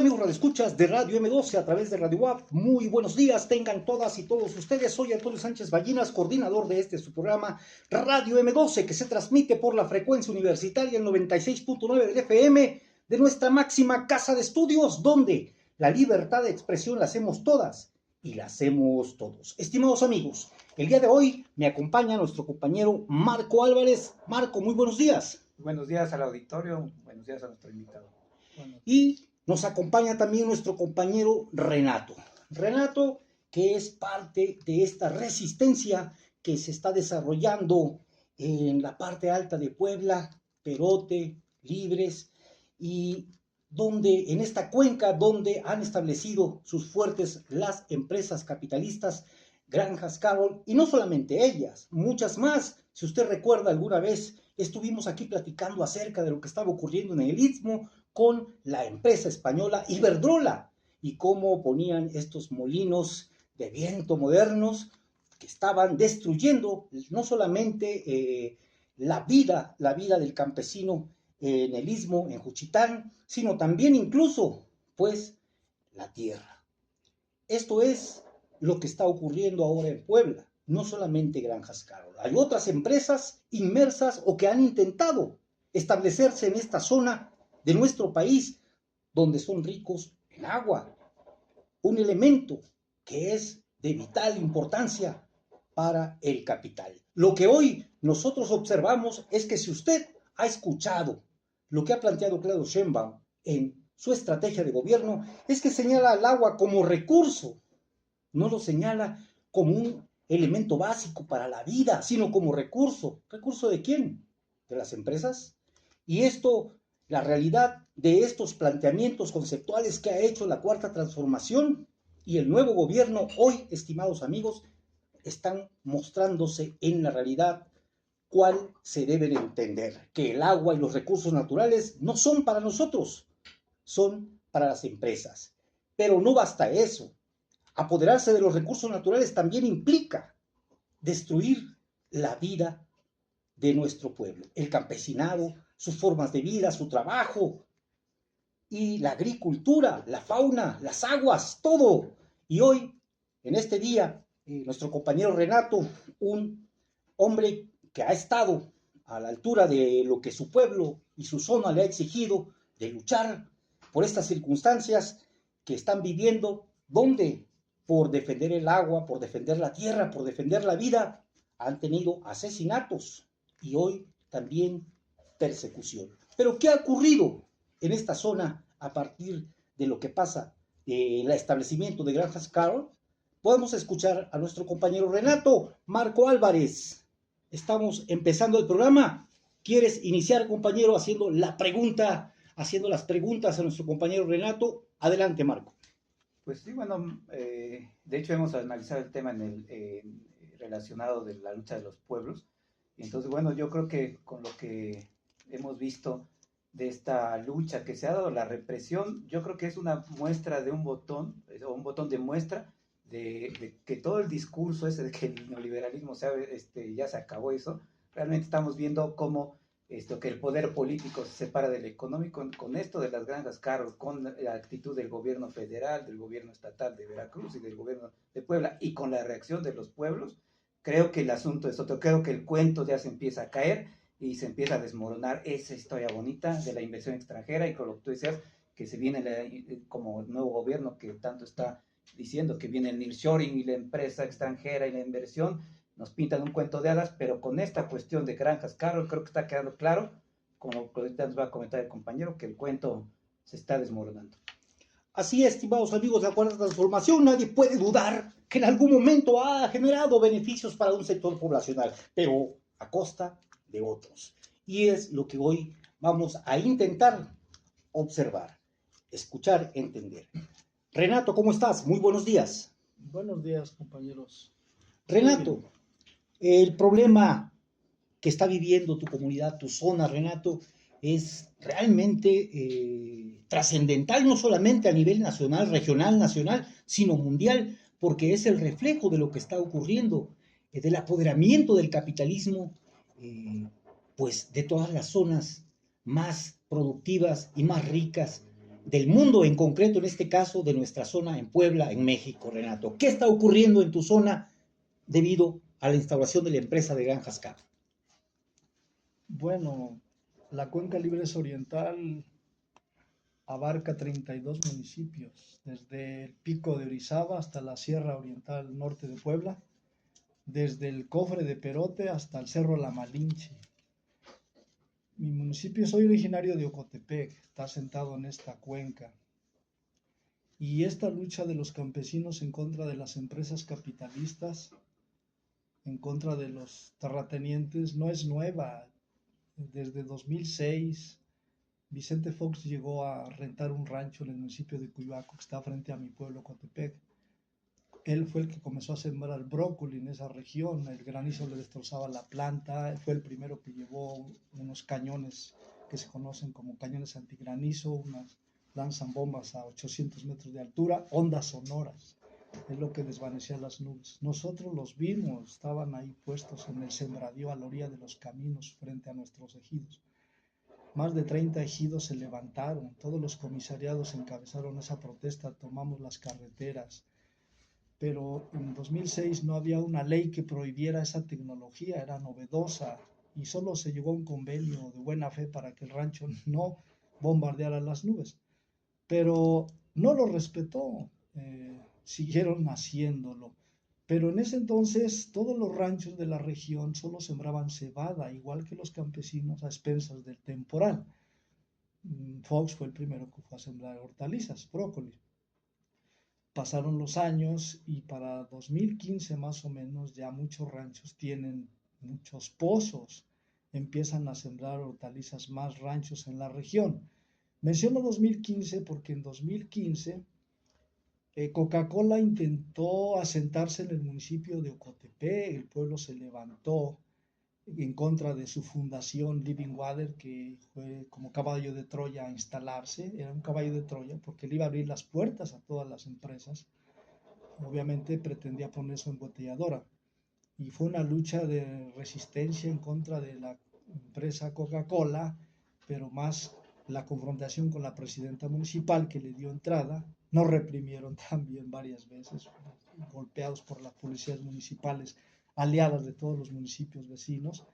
amigos radioescuchas de Radio M12 a través de Radio WAP? Muy buenos días, tengan todas y todos ustedes. Soy Antonio Sánchez Ballinas, coordinador de su programa Radio M12, que se transmite por la frecuencia universitaria el 96.9 del FM de nuestra máxima casa de estudios, donde la libertad de expresión la hacemos todas y la hacemos todos. Estimados amigos, el día de hoy me acompaña nuestro compañero Marco Álvarez. Marco, muy buenos días. Buenos días al auditorio, buenos días a nuestro invitado. Y nos acompaña también nuestro compañero Renato. Renato, que es parte de esta resistencia que se está desarrollando en la parte alta de Puebla, Perote, Libres, y donde en esta cuenca donde han establecido sus fuertes las empresas capitalistas, Granjas Carol, y no solamente ellas, muchas más. Si usted recuerda, alguna vez estuvimos aquí platicando acerca de lo que estaba ocurriendo en el Istmo con la empresa española Iberdrola y cómo ponían estos molinos de viento modernos que estaban destruyendo no solamente la vida del campesino en el Istmo, en Juchitán, sino también incluso, pues, la tierra. Esto es lo que está ocurriendo ahora en Puebla, no solamente Granjas Carol. Hay otras empresas inmersas o que han intentado establecerse en esta zona de nuestro país, donde son ricos en agua, un elemento que es de vital importancia para el capital. Lo que hoy nosotros observamos es que si usted ha escuchado lo que ha planteado Claudio Sheinbaum en su estrategia de gobierno, es que señala al agua como recurso, no lo señala como un elemento básico para la vida, sino como recurso. ¿Recurso de quién? ¿De las empresas? Y esto, la realidad de estos planteamientos conceptuales que ha hecho la Cuarta Transformación y el nuevo gobierno hoy, estimados amigos, están mostrándose en la realidad cuál se debe de entender, que el agua y los recursos naturales no son para nosotros, son para las empresas. Pero no basta eso. Apoderarse de los recursos naturales también implica destruir la vida de nuestro pueblo, el campesinado, sus formas de vida, su trabajo y la agricultura, la fauna, las aguas, todo. Y hoy, en este día, nuestro compañero Renato, un hombre que ha estado a la altura de lo que su pueblo y su zona le ha exigido, de luchar por estas circunstancias que están viviendo, donde por defender el agua, por defender la tierra, por defender la vida, han tenido asesinatos y hoy también persecución. Pero ¿qué ha ocurrido en esta zona a partir de lo que pasa del establecimiento de Granjas Carol? Podemos escuchar a nuestro compañero Renato. Marco Álvarez, estamos empezando el programa. ¿Quieres iniciar, compañero, haciendo las preguntas a nuestro compañero Renato? Adelante, Marco. Pues sí, bueno, de hecho hemos analizado el tema relacionado de la lucha de los pueblos. Y entonces, bueno, yo creo que con lo que hemos visto de esta lucha que se ha dado, la represión, yo creo que es una muestra de un botón de muestra de que todo el discurso ese de que el neoliberalismo ya se acabó eso. Realmente estamos viendo cómo que el poder político se separa del económico con esto de las Granjas Carol, con la actitud del gobierno federal, del gobierno estatal de Veracruz y del gobierno de Puebla, y con la reacción de los pueblos. Creo que el asunto es otro, creo que el cuento ya se empieza a caer y se empieza a desmoronar esa historia bonita de la inversión extranjera, y con lo que tú decías, que se viene como el nuevo gobierno que tanto está diciendo que viene el nearshoring y la empresa extranjera y la inversión. Nos pintan un cuento de hadas, pero con esta cuestión de Granjas Carol creo que está quedando claro, como ahorita nos va a comentar el compañero, que el cuento se está desmoronando. Así es, estimados amigos de la Cuarta Transformación, nadie puede dudar que en algún momento ha generado beneficios para un sector poblacional, pero a costa de otros. Y es lo que hoy vamos a intentar observar, escuchar, entender. Renato, ¿cómo estás? Muy buenos días. Buenos días, compañeros. Renato, el problema que está viviendo tu comunidad, tu zona, Renato, es realmente trascendental, no solamente a nivel nacional, regional, nacional, sino mundial, porque es el reflejo de lo que está ocurriendo, del apoderamiento del capitalismo, pues de todas las zonas más productivas y más ricas del mundo, en concreto, en este caso, de nuestra zona en Puebla, en México, Renato. ¿Qué está ocurriendo en tu zona debido a la instauración de la empresa de Granjas Cap? Bueno, la Cuenca Libres Oriental abarca 32 municipios, desde el Pico de Orizaba hasta la Sierra Oriental Norte de Puebla, desde el Cofre de Perote hasta el Cerro La Malinche. Mi municipio, soy originario de Ocotepec, está asentado en esta cuenca. Y esta lucha de los campesinos en contra de las empresas capitalistas, en contra de los terratenientes, no es nueva. Desde 2006, Vicente Fox llegó a rentar un rancho en el municipio de Cuyoaco, que está frente a mi pueblo, Cotepec. Él fue el que comenzó a sembrar brócoli en esa región, el granizo le destrozaba la planta, él fue el primero que llevó unos cañones que se conocen como cañones antigranizo, unas lanzan bombas a 800 metros de altura, ondas sonoras, es lo que desvanecía las nubes. Nosotros los vimos, estaban ahí puestos en el sembradío a la orilla de los caminos frente a nuestros ejidos. Más de 30 ejidos se levantaron, todos los comisariados encabezaron esa protesta, tomamos las carreteras, pero en 2006 no había una ley que prohibiera esa tecnología, era novedosa y solo se llegó a un convenio de buena fe para que el rancho no bombardeara las nubes, pero no lo respetó, siguieron haciéndolo. Pero en ese entonces todos los ranchos de la región solo sembraban cebada, igual que los campesinos a expensas del temporal. Fox fue el primero que fue a sembrar hortalizas, brócoli. Pasaron los años y para 2015 más o menos ya muchos ranchos tienen muchos pozos, empiezan a sembrar hortalizas más ranchos en la región. Menciono 2015 porque en 2015 Coca-Cola intentó asentarse en el municipio de Ocotepec, el pueblo se levantó en contra de su fundación Living Water, que fue como caballo de Troya a instalarse, era un caballo de Troya porque le iba a abrir las puertas a todas las empresas, obviamente pretendía poner su embotelladora, y fue una lucha de resistencia en contra de la empresa Coca-Cola, pero más la confrontación con la presidenta municipal que le dio entrada. Nos reprimieron también varias veces, golpeados por las policías municipales aliadas de todos los municipios vecinos.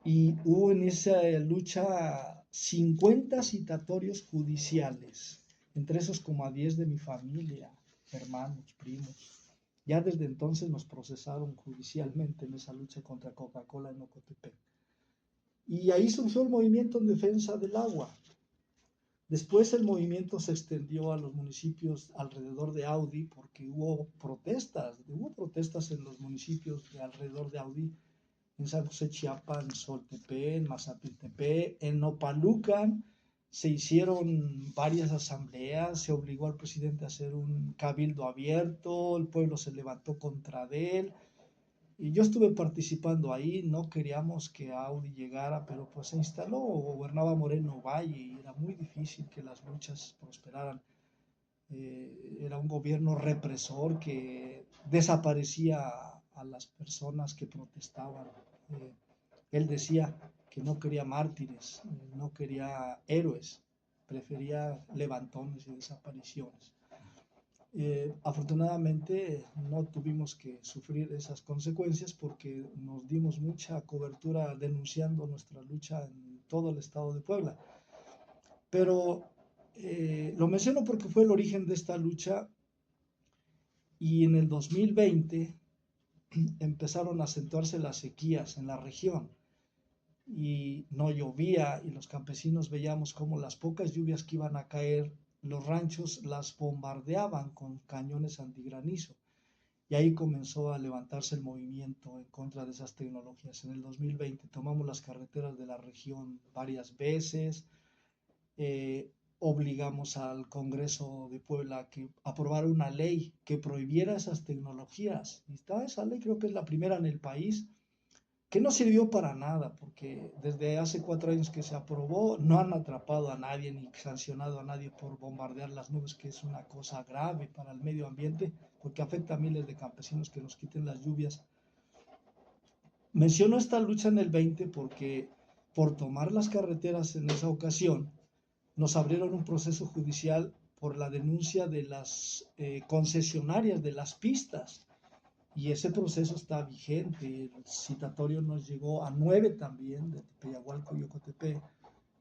Y hubo en esa lucha 50 citatorios judiciales, entre esos como a 10 de mi familia, hermanos, primos. Ya desde entonces nos procesaron judicialmente en esa lucha contra Coca-Cola en Ocotepec. Y ahí surgió el movimiento en defensa del agua. Después el movimiento se extendió a los municipios alrededor de Audi porque hubo protestas en los municipios de alrededor de Audi, en San José Chiapas, en Soltepec, en Mazapiltepec, en Nopalucan. Se hicieron varias asambleas, se obligó al presidente a hacer un cabildo abierto, el pueblo se levantó contra él. Y yo estuve participando ahí, no queríamos que Audi llegara, pero pues se instaló, gobernaba Moreno Valle y era muy difícil que las luchas prosperaran. Era un gobierno represor que desaparecía a las personas que protestaban. Él decía que no quería mártires, no quería héroes, prefería levantones y desapariciones. Afortunadamente no tuvimos que sufrir esas consecuencias porque nos dimos mucha cobertura denunciando nuestra lucha en todo el estado de Puebla. Pero lo menciono porque fue el origen de esta lucha y en el 2020 empezaron a acentuarse las sequías en la región y no llovía y los campesinos veíamos cómo las pocas lluvias que iban a caer, los ranchos las bombardeaban con cañones antigranizo. Y ahí comenzó a levantarse el movimiento en contra de esas tecnologías. En el 2020 tomamos las carreteras de la región varias veces, obligamos al Congreso de Puebla a que aprobara una ley que prohibiera esas tecnologías. Y está esa ley, creo que es la primera en el país, que no sirvió para nada, porque desde hace 4 años que se aprobó, no han atrapado a nadie ni sancionado a nadie por bombardear las nubes, que es una cosa grave para el medio ambiente, porque afecta a miles de campesinos que nos quiten las lluvias. Menciono esta lucha en el 20 porque por tomar las carreteras en esa ocasión, nos abrieron un proceso judicial por la denuncia de las concesionarias de las pistas. Y ese proceso está vigente. El citatorio nos llegó a 9 también, de Tepeyagualco y Ocotepe,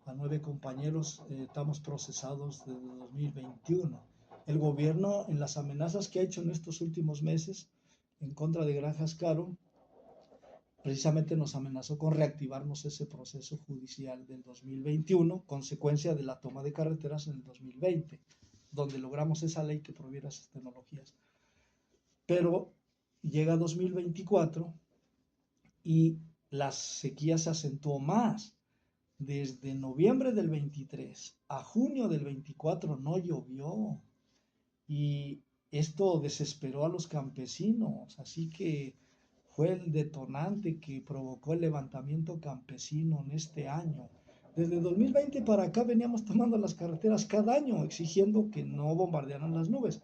a 9 compañeros. Estamos procesados desde 2021. El gobierno, en las amenazas que ha hecho en estos últimos meses en contra de Granjas Caro, precisamente nos amenazó con reactivarnos ese proceso judicial del 2021, consecuencia de la toma de carreteras en el 2020, donde logramos esa ley que prohibiera esas tecnologías. Pero llega 2024 y la sequía se acentuó más. Desde noviembre del 23 a junio del 24 no llovió y esto desesperó a los campesinos, así que fue el detonante que provocó el levantamiento campesino en este año. Desde 2020 para acá veníamos tomando las carreteras cada año exigiendo que no bombardearan las nubes.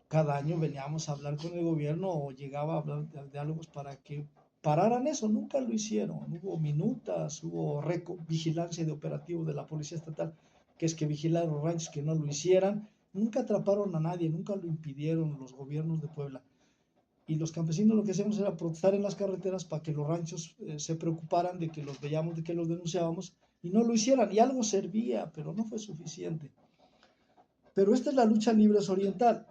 Cada año veníamos a hablar con el gobierno o llegaba a hablar de diálogos para que pararan eso. Nunca lo hicieron. Hubo minutas, hubo vigilancia de operativos de la Policía Estatal, que es que vigilaron los ranchos que no lo hicieran. Nunca atraparon a nadie, nunca lo impidieron los gobiernos de Puebla. Y los campesinos lo que hacíamos era protestar en las carreteras para que los ranchos se preocuparan de que los veíamos, de que los denunciábamos, y no lo hicieran. Y algo servía, pero no fue suficiente. Pero esta es la lucha libre oriental.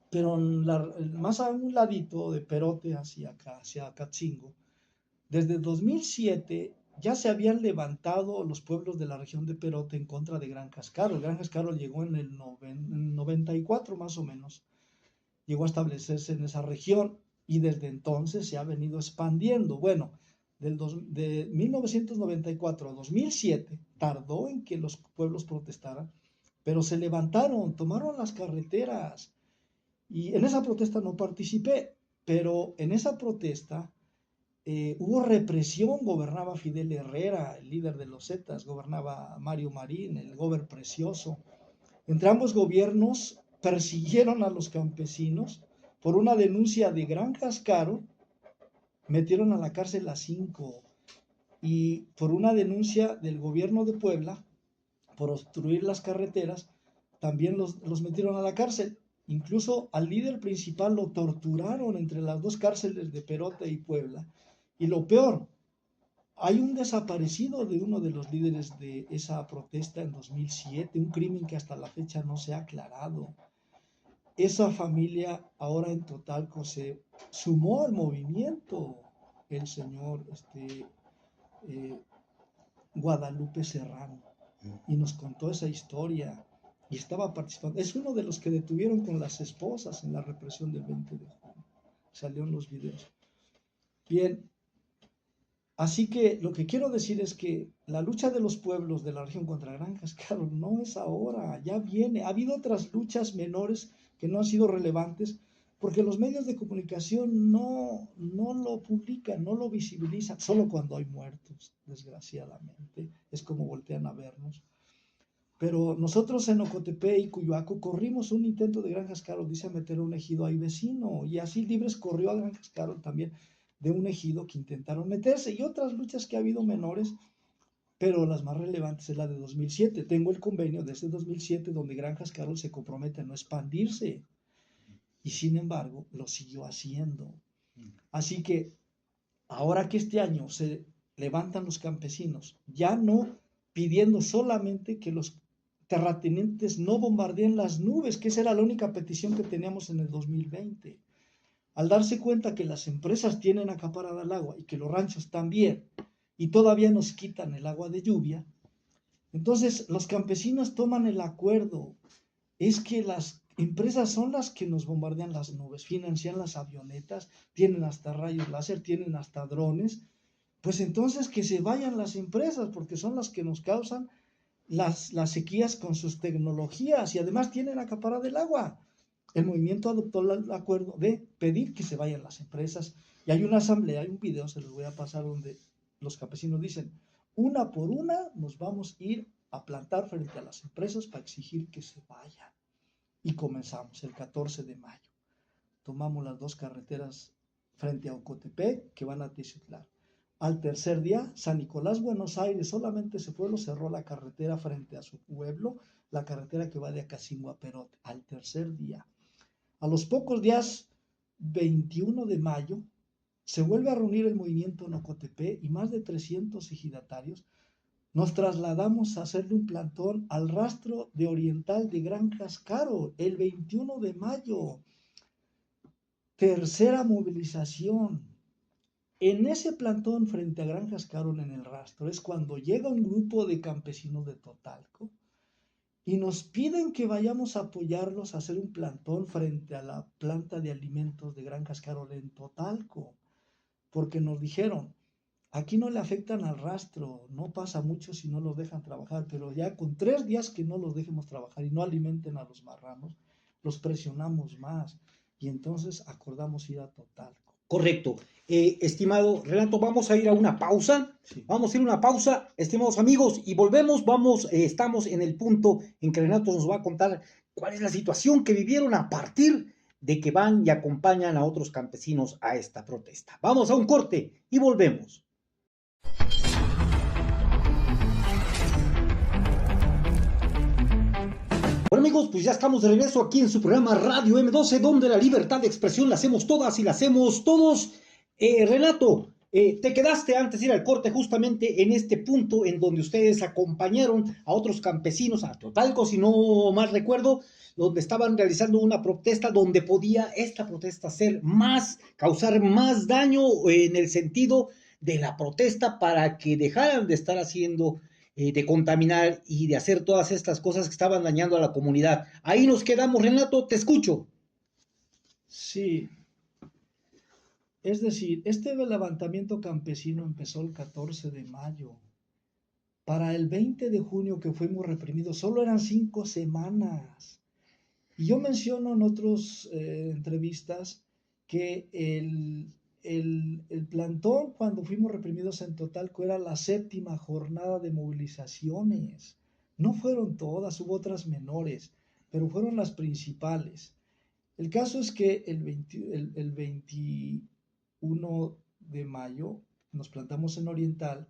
Pero más a un ladito de Perote hacia acá, hacia Catzingo, desde 2007 ya se habían levantado los pueblos de la región de Perote en contra de Gran Cascaro. El Gran Cascaro llegó en el 94 más o menos, llegó a establecerse en esa región y desde entonces se ha venido expandiendo. Bueno, de 1994 a 2007 tardó en que los pueblos protestaran, pero se levantaron, tomaron las carreteras. Y en esa protesta no participé, pero en esa protesta hubo represión, gobernaba Fidel Herrera, el líder de los Zetas, gobernaba Mario Marín, el gober precioso. Entre ambos gobiernos persiguieron a los campesinos por una denuncia de Granjas Caro, metieron a la cárcel a 5, y por una denuncia del gobierno de Puebla por obstruir las carreteras, también los metieron a la cárcel. Incluso al líder principal lo torturaron entre las dos cárceles de Perote y Puebla. Y lo peor, hay un desaparecido de uno de los líderes de esa protesta en 2007, un crimen que hasta la fecha no se ha aclarado. Esa familia ahora en Totalco se sumó al movimiento, el señor Guadalupe Serrano, y nos contó esa historia. Y estaba participando. Es uno de los que detuvieron con las esposas en la represión del 20 de junio. Salió en los videos. Bien, así que lo que quiero decir es que la lucha de los pueblos de la región contra Gran Cascaro no es ahora, ya viene. Ha habido otras luchas menores que no han sido relevantes porque los medios de comunicación no lo publican, no lo visibilizan, solo cuando hay muertos, desgraciadamente. Es como voltean a vernos. Pero nosotros en Ocotepe y Cuyoaco corrimos un intento de Granjas Caro, dice meter un ejido ahí vecino, y así Libres corrió a Granjas Caro también de un ejido que intentaron meterse, y otras luchas que ha habido menores, pero las más relevantes es la de 2007. Tengo el convenio desde 2007 donde Granjas Caro se compromete a no expandirse, y sin embargo lo siguió haciendo. Así que ahora que este año se levantan los campesinos, ya no pidiendo solamente que los terratenientes no bombardeen las nubes, que esa era la única petición que teníamos en el 2020. Al darse cuenta que las empresas tienen acaparada el agua y que los ranchos también, y todavía nos quitan el agua de lluvia, entonces los campesinos toman el acuerdo. Es que las empresas son las que nos bombardean las nubes, financian las avionetas, tienen hasta rayos láser, tienen hasta drones. Pues entonces que se vayan las empresas, porque son las que nos causan las sequías con sus tecnologías y además tienen acaparado el agua. El movimiento adoptó el acuerdo de pedir que se vayan las empresas, y hay una asamblea, hay un video, se los voy a pasar, donde los campesinos dicen, una por una nos vamos a ir a plantar frente a las empresas para exigir que se vayan. Y comenzamos el 14 de mayo. Tomamos las dos carreteras frente a Ocotepec que van a Teciutlán. Al tercer día, San Nicolás, Buenos Aires, solamente ese pueblo cerró la carretera frente a su pueblo, la carretera que va de Acacingo a Perote, al tercer día. A los pocos días, 21 de mayo, se vuelve a reunir el movimiento Nocotepé y más de 300 ejidatarios. Nos trasladamos a hacerle un plantón al rastro de Oriental de Gran Cascaro el 21 de mayo. Tercera movilización. En ese plantón frente a Gran Cascaro en el rastro es cuando llega un grupo de campesinos de Totalco y nos piden que vayamos a apoyarlos a hacer un plantón frente a la planta de alimentos de Gran Cascaro en Totalco, porque nos dijeron, aquí no le afectan al rastro, no pasa mucho si no los dejan trabajar, pero ya con 3 días que no los dejemos trabajar y no alimenten a los marranos, los presionamos más y entonces acordamos ir a Totalco. Correcto. Estimado Renato, vamos a ir a una pausa. Sí. Vamos a ir a una pausa, estimados amigos, y volvemos. Estamos en el punto en que Renato nos va a contar cuál es la situación que vivieron a partir de que van y acompañan a otros campesinos a esta protesta. Vamos a un corte y volvemos. Bueno amigos, pues ya estamos de regreso aquí en su programa Radio M12, donde la libertad de expresión la hacemos todas y la hacemos todos. Renato, te quedaste antes de ir al corte justamente en este punto en donde ustedes acompañaron a otros campesinos, a Totalco, si no mal recuerdo, donde estaban realizando una protesta donde podía esta protesta causar más daño en el sentido de la protesta para que dejaran de estar haciendo de contaminar y de hacer todas estas cosas que estaban dañando a la comunidad. Ahí nos quedamos, Renato, te escucho. Sí, es decir, este levantamiento campesino empezó el 14 de mayo. Para el 20 de junio que fuimos reprimidos, solo eran 5 semanas. Y yo menciono en otras entrevistas que el plantón cuando fuimos reprimidos en Totalco era la 7ª jornada de movilizaciones. No fueron todas, hubo otras menores, pero fueron las principales. El caso es que el 21 de mayo nos plantamos en Oriental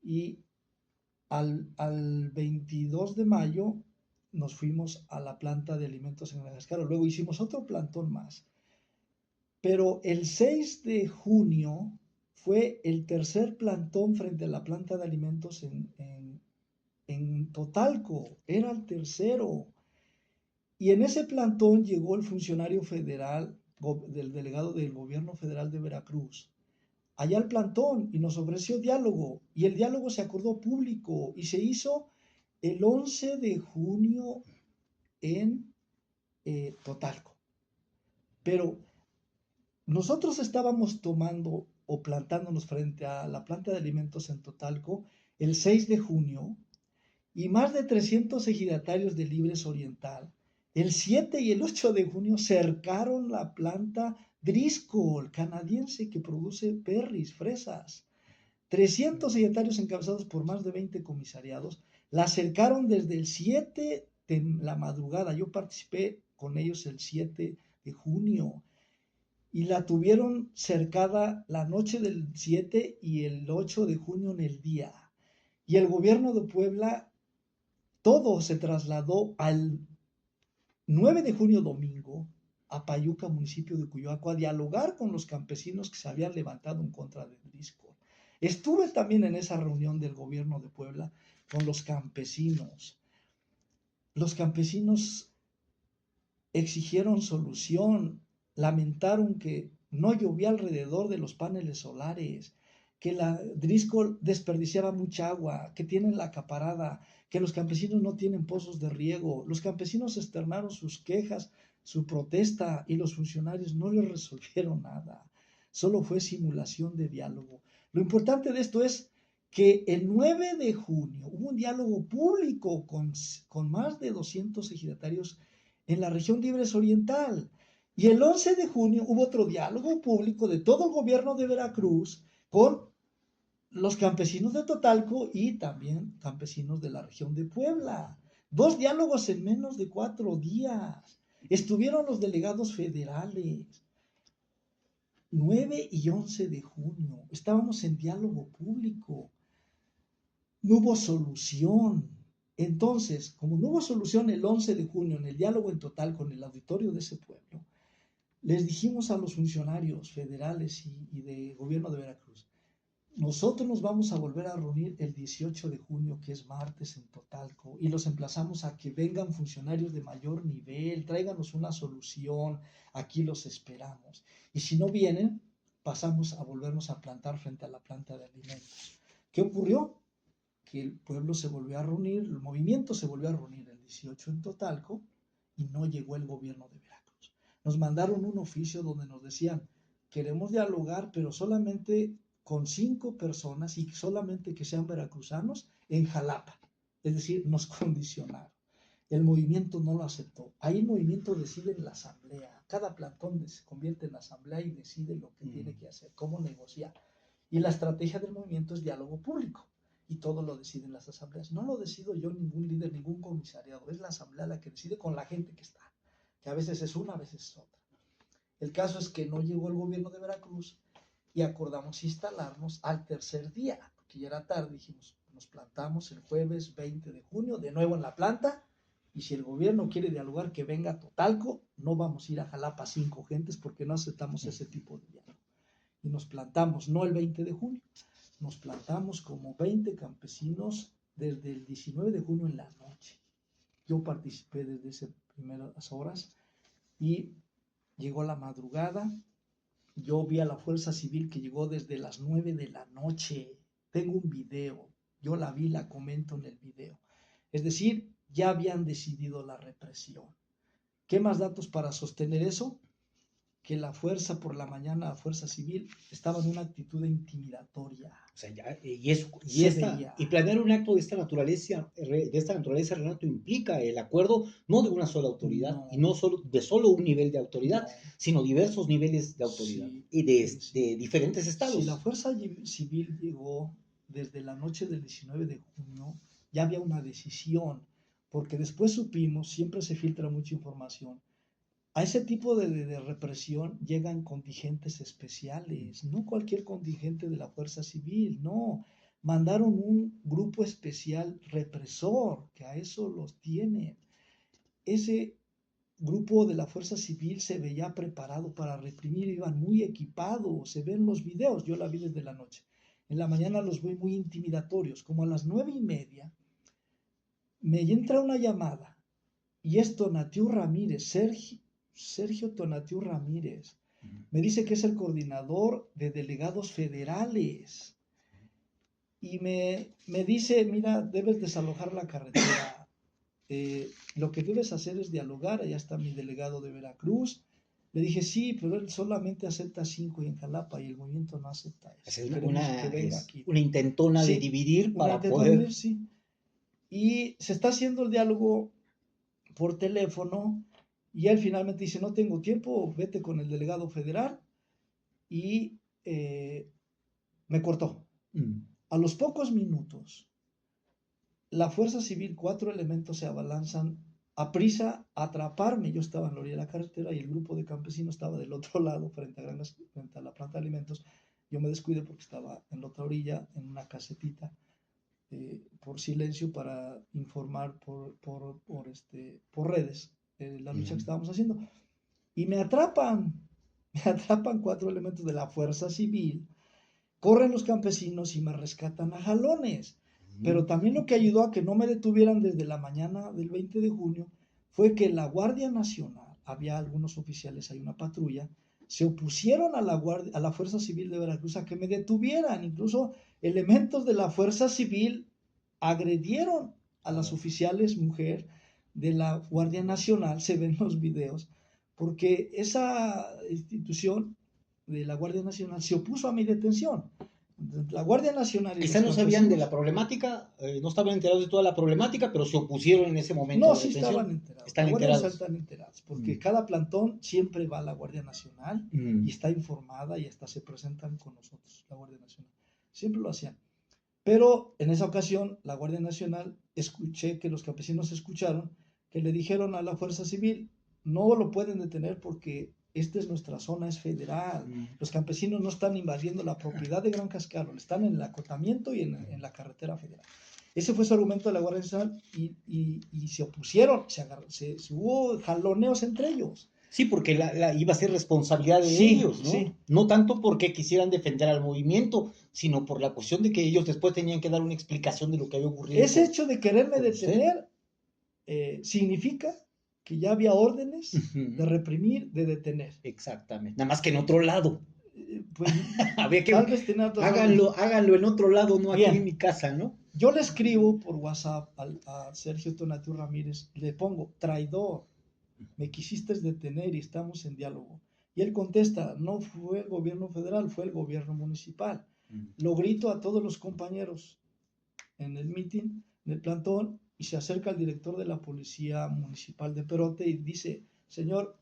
y al 22 de mayo nos fuimos a la planta de alimentos en Madagascar. Luego hicimos otro plantón más. Pero el 6 de junio fue el tercer plantón frente a la planta de alimentos en Totalco. Era el tercero. Y en ese plantón llegó el funcionario federal, del delegado del gobierno federal de Veracruz, allá al plantón y nos ofreció diálogo. Y el diálogo se acordó público y se hizo el 11 de junio en Totalco. Pero nosotros estábamos tomando o plantándonos frente a la planta de alimentos en Totalco el 6 de junio y más de 300 ejidatarios de Libres Oriental el 7 y el 8 de junio cercaron la planta Driscoll canadiense que produce berries, fresas. 300 ejidatarios encabezados por más de 20 comisariados la cercaron desde el 7 de la madrugada. Yo participé con ellos el 7 de junio y la tuvieron cercada la noche del 7 y el 8 de junio en el día. Y el gobierno de Puebla, todo se trasladó al 9 de junio, domingo, a Payuca, municipio de Cuyoaco, a dialogar con los campesinos que se habían levantado en contra de Driscoll. Estuve también en esa reunión del gobierno de Puebla con los campesinos. Los campesinos exigieron solución, lamentaron que no llovía alrededor de los paneles solares, que la Driscoll desperdiciaba mucha agua, que tienen la acaparada, que los campesinos no tienen pozos de riego. Los campesinos externaron sus quejas, su protesta, y los funcionarios no les resolvieron nada. Solo fue simulación de diálogo. Lo importante de esto es que el 9 de junio hubo un diálogo público con más de 200 ejidatarios en la región Libres Oriental. Y el 11 de junio hubo otro diálogo público de todo el gobierno de Veracruz con los campesinos de Totalco y también campesinos de la región de Puebla. 2 diálogos en menos de 4 días. Estuvieron los delegados federales. 9 y 11 de junio, estábamos en diálogo público, no hubo solución. Entonces, como no hubo solución el 11 de junio en el diálogo en total con el auditorio de ese pueblo, les dijimos a los funcionarios federales y de gobierno de Veracruz, nosotros nos vamos a volver a reunir el 18 de junio, que es martes, en Totalco, y los emplazamos a que vengan funcionarios de mayor nivel, tráiganos una solución, aquí los esperamos. Y si no vienen, pasamos a volvernos a plantar frente a la planta de alimentos. ¿Qué ocurrió? Que el pueblo se volvió a reunir, el movimiento se volvió a reunir el 18 en Totalco y no llegó el gobierno de Veracruz. Nos mandaron un oficio donde nos decían, queremos dialogar, pero solamente con 5 personas y solamente que sean veracruzanos en Jalapa. Es decir, nos condicionaron. El movimiento no lo aceptó. Ahí el movimiento decide en la asamblea. Cada plantón se convierte en asamblea y decide lo que tiene que hacer, cómo negociar. Y la estrategia del movimiento es diálogo público. Y todo lo deciden las asambleas. No lo decido yo, ningún líder, ningún comisariado. Es la asamblea la que decide con la gente que está. Que a veces es una, a veces es otra. El caso es que no llegó el gobierno de Veracruz y acordamos instalarnos al tercer día, porque ya era tarde, dijimos, nos plantamos el jueves 20 de junio, de nuevo en la planta, y si el gobierno quiere dialogar, que venga a Totalco, no vamos a ir a Jalapa 5 gentes porque no aceptamos ese tipo de diálogo. Y nos plantamos, no el 20 de junio, nos plantamos como 20 campesinos desde el 19 de junio en la noche. Yo participé desde esas primeras horas y llegó la madrugada. Yo vi a la Fuerza Civil que llegó desde las 9 de la noche. Tengo un video. Yo la vi, la comento en el video. Es decir, ya habían decidido la represión. ¿Qué más datos para sostener eso? Que la fuerza por la mañana, la Fuerza Civil, estaba en una actitud intimidatoria. O sea, y planear un acto de esta naturaleza, Renato, implica el acuerdo no de una sola autoridad, No. y no solo de solo un nivel de autoridad, No. sino diversos niveles de autoridad, Sí, y de diferentes estados. Si la Fuerza Civil llegó desde la noche del 19 de junio, ya había una decisión, porque después supimos, siempre se filtra mucha información, a ese tipo de represión llegan contingentes especiales, no cualquier contingente de la Fuerza Civil, no. Mandaron un grupo especial represor, que a eso los tienen. Ese grupo de la Fuerza Civil se veía preparado para reprimir, iban muy equipados, se ven los videos, yo la vi desde la noche. En la mañana los vi muy intimidatorios, como a las 9:30 me entra una llamada y es Tonatiu Ramírez, Sergio Tonatiu Ramírez. Me dice que es el coordinador de delegados federales y me dice, mira, debes desalojar la carretera. Lo que debes hacer es dialogar, allá está mi delegado de Veracruz. Le dije, sí, pero él solamente acepta 5 y en Jalapa y el movimiento no acepta eso. Es Aquí. una intentona Sí, de dividir una para intentona poder... de sí. Y se está haciendo el diálogo por teléfono y él finalmente dice, no tengo tiempo, vete con el delegado federal y me cortó. A los pocos minutos, la Fuerza Civil, 4 elementos se abalanzan a prisa a atraparme. Yo estaba en la orilla de la carretera y el grupo de campesinos estaba del otro lado, frente a la planta de alimentos. Yo me descuidé porque estaba en la otra orilla, en una casetita, por silencio para informar por redes la lucha que estábamos haciendo. Y me atrapan 4 elementos de la Fuerza Civil, corren los campesinos y me rescatan a jalones. Pero también lo que ayudó a que no me detuvieran desde la mañana del 20 de junio fue que la Guardia Nacional, había algunos oficiales, hay una patrulla, se opusieron a la Fuerza Civil de Veracruz a que me detuvieran. Incluso elementos de la Fuerza Civil agredieron a las oficiales mujer de la Guardia Nacional, se ven los videos, porque esa institución de la Guardia Nacional se opuso a mi detención. La Guardia Nacional... Quizá no sabían de la problemática, no estaban enterados de toda la problemática, pero se opusieron en ese momento. No, sí estaban enterados. Están enterados, porque cada plantón siempre va a la Guardia Nacional y está informada y hasta se presentan con nosotros, la Guardia Nacional. Siempre lo hacían. Pero en esa ocasión, la Guardia Nacional, escuché que los campesinos escucharon que le dijeron a la Fuerza Civil, no lo pueden detener porque esta es nuestra zona, es federal. Los campesinos no están invadiendo la propiedad de Gran Cascaro, están en el acotamiento y en la carretera federal. Ese fue su argumento de la Guardia Nacional y se opusieron, hubo jaloneos entre ellos. Sí, porque iba a ser responsabilidad de ellos, ¿no? Sí. No tanto porque quisieran defender al movimiento, sino por la cuestión de que ellos después tenían que dar una explicación de lo que había ocurrido. Ese hecho de quererme detener significa que ya había órdenes de reprimir, de detener. Exactamente. Nada más que en otro lado. Pues, había que tal vez tener háganlo en otro lado, no aquí Bien. en mi casa, ¿no? Yo le escribo por WhatsApp a Sergio Tonatiuh Ramírez, le pongo, traidor, me quisiste detener y estamos en diálogo. Y él contesta, no fue el gobierno federal, fue el gobierno municipal. Lo grito a todos los compañeros en el meeting, en el plantón, y se acerca el director de la policía municipal de Perote y dice, señor,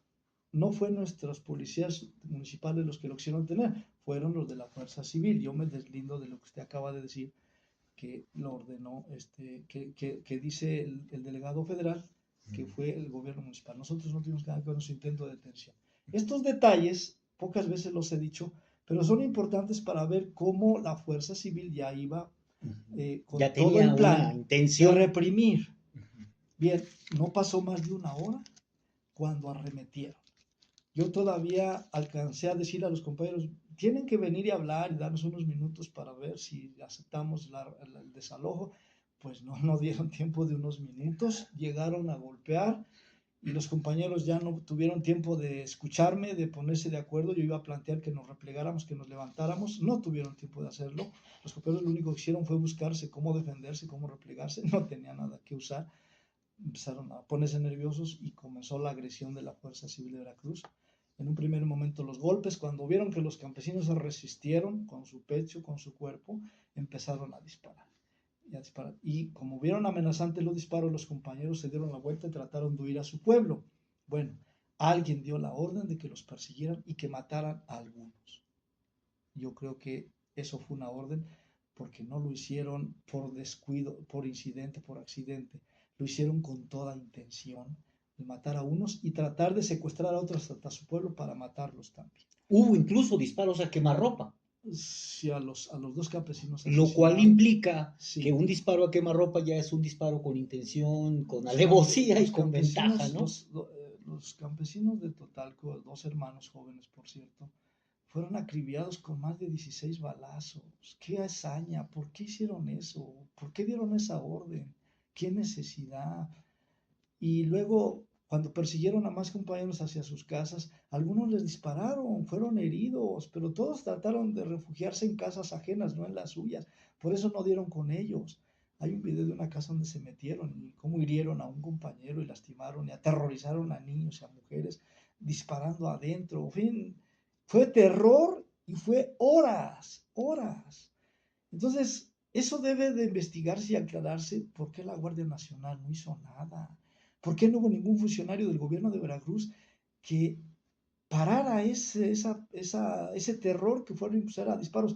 no fue nuestros policías municipales los que lo quisieron tener, fueron los de la Fuerza Civil. Yo me deslindo de lo que usted acaba de decir, que lo ordenó, que dice el delegado federal, que fue el gobierno municipal. Nosotros no tuvimos nada que ver con su intento de detención. Estos detalles, pocas veces los he dicho, pero son importantes para ver cómo la Fuerza Civil ya iba con ya todo tenía el plan una intención de reprimir. Bien, no pasó más de una hora cuando arremetieron. Yo todavía alcancé a decir a los compañeros, tienen que venir y hablar y darnos unos minutos para ver si aceptamos el desalojo. Pues no dieron tiempo de unos minutos, llegaron a golpear y los compañeros ya no tuvieron tiempo de escucharme, de ponerse de acuerdo. Yo iba a plantear que nos replegáramos, que nos levantáramos, no tuvieron tiempo de hacerlo. Los compañeros lo único que hicieron fue buscarse cómo defenderse, cómo replegarse, no tenía nada que usar. Empezaron a ponerse nerviosos y comenzó la agresión de la Fuerza Civil de Veracruz. En un primer momento los golpes, cuando vieron que los campesinos se resistieron con su pecho, con su cuerpo, empezaron a disparar. Y como vieron amenazantes los disparos, los compañeros se dieron la vuelta y trataron de huir a su pueblo. Bueno, alguien dio la orden de que los persiguieran y que mataran a algunos. Yo creo que eso fue una orden porque no lo hicieron por descuido, por incidente, por accidente. Lo hicieron con toda intención de matar a unos y tratar de secuestrar a otros hasta su pueblo para matarlos también. Hubo incluso disparos a quemarropa. Sí, a los dos campesinos. Lo cual implica sí, que un disparo a quemarropa ya es un disparo con intención, con alevosía y con ventaja, ¿no? Los campesinos de Totalco, 2 hermanos jóvenes, por cierto, fueron acribillados con más de 16 balazos. ¡Qué hazaña! ¿Por qué hicieron eso? ¿Por qué dieron esa orden? ¿Qué necesidad? Y luego, cuando persiguieron a más compañeros hacia sus casas, algunos les dispararon, fueron heridos, pero todos trataron de refugiarse en casas ajenas, no en las suyas. Por eso no dieron con ellos. Hay un video de una casa donde se metieron y cómo hirieron a un compañero y lastimaron y aterrorizaron a niños y a mujeres disparando adentro. En fin, fue terror y fue horas. Entonces, eso debe de investigarse y aclararse por qué la Guardia Nacional no hizo nada. ¿Por qué no hubo ningún funcionario del gobierno de Veracruz que parara ese terror que fueron a impulsar a disparos?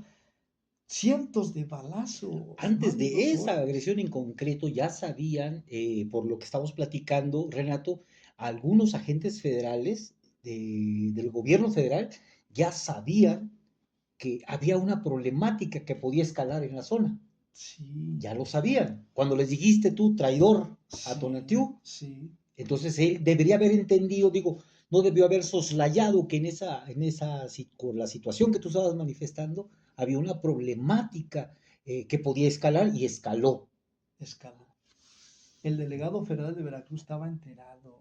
Cientos de balazos. Antes de esa agresión en concreto ya sabían, por lo que estamos platicando, Renato, algunos agentes federales del gobierno federal ya sabían que había una problemática que podía escalar en la zona. Sí. Ya lo sabían. Cuando les dijiste tú, traidor, a Tonatiuh, sí. Entonces él debería haber entendido, no debió haber soslayado que con la situación que tú estabas manifestando, había una problemática que podía escalar y escaló. El delegado federal de Veracruz estaba enterado,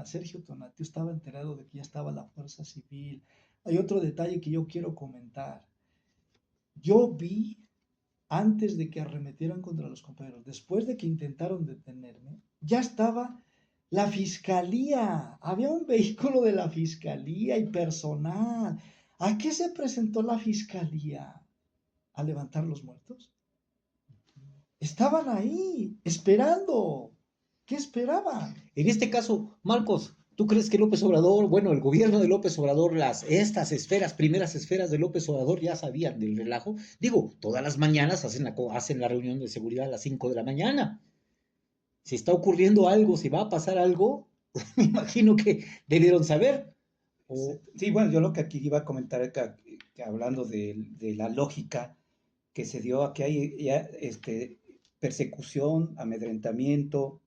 Sergio Tonatiuh estaba enterado de que ya estaba la Fuerza Civil. Hay otro detalle que yo quiero comentar. Yo vi, antes de que arremetieran contra los compañeros, después de que intentaron detenerme, ya estaba la fiscalía, había un vehículo de la fiscalía y personal. ¿A qué se presentó la fiscalía? ¿A levantar los muertos? Estaban ahí, esperando. ¿Qué esperaban? En este caso, Marcos, ¿tú crees que López Obrador, el gobierno de López Obrador, primeras esferas de López Obrador ya sabían del relajo? Todas las mañanas hacen la reunión de seguridad a las 5 de la mañana. Si está ocurriendo algo, si va a pasar algo, me imagino que debieron saber. Sí, bueno, yo lo que aquí iba a comentar, que hablando de la lógica que se dio a que hay ya persecución, amedrentamiento,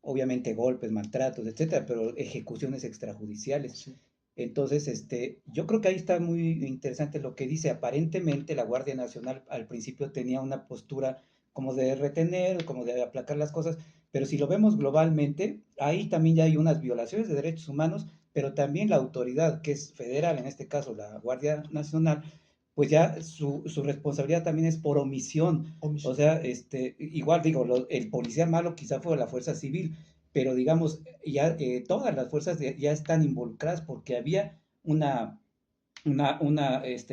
obviamente golpes, maltratos, etcétera, pero ejecuciones extrajudiciales. Sí. Entonces, yo creo que ahí está muy interesante lo que dice. Aparentemente la Guardia Nacional al principio tenía una postura como de retener, como de aplacar las cosas, pero si lo vemos globalmente, ahí también ya hay unas violaciones de derechos humanos, pero también la autoridad, que es federal, en este caso la Guardia Nacional, pues ya su responsabilidad también es por omisión. O sea, igual digo, el policía malo quizá fue la fuerza civil, pero digamos, ya todas las fuerzas ya están involucradas porque había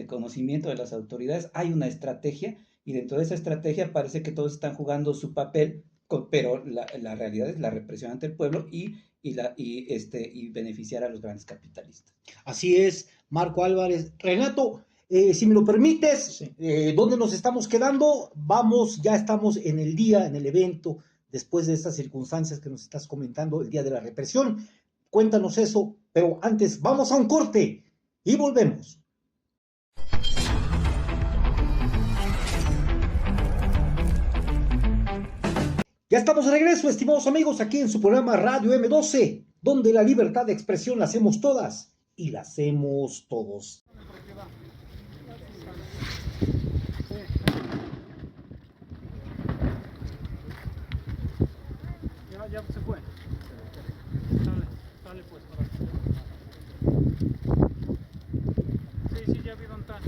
conocimiento de las autoridades, hay una estrategia y dentro de esa estrategia parece que todos están jugando su papel, pero la realidad es la represión ante el pueblo y beneficiar a los grandes capitalistas. Así es, Marco Álvarez. Renato, si me lo permites, Sí. ¿dónde nos estamos quedando? Ya estamos en el día, en el evento, después de estas circunstancias que nos estás comentando, el día de la represión. Cuéntanos eso, pero antes vamos a un corte y volvemos. Ya estamos de regreso, estimados amigos, aquí en su programa Radio M12, donde la libertad de expresión la hacemos todas y la hacemos todos. Ya se fue. Sale pues. Sí, ya vi dónde está,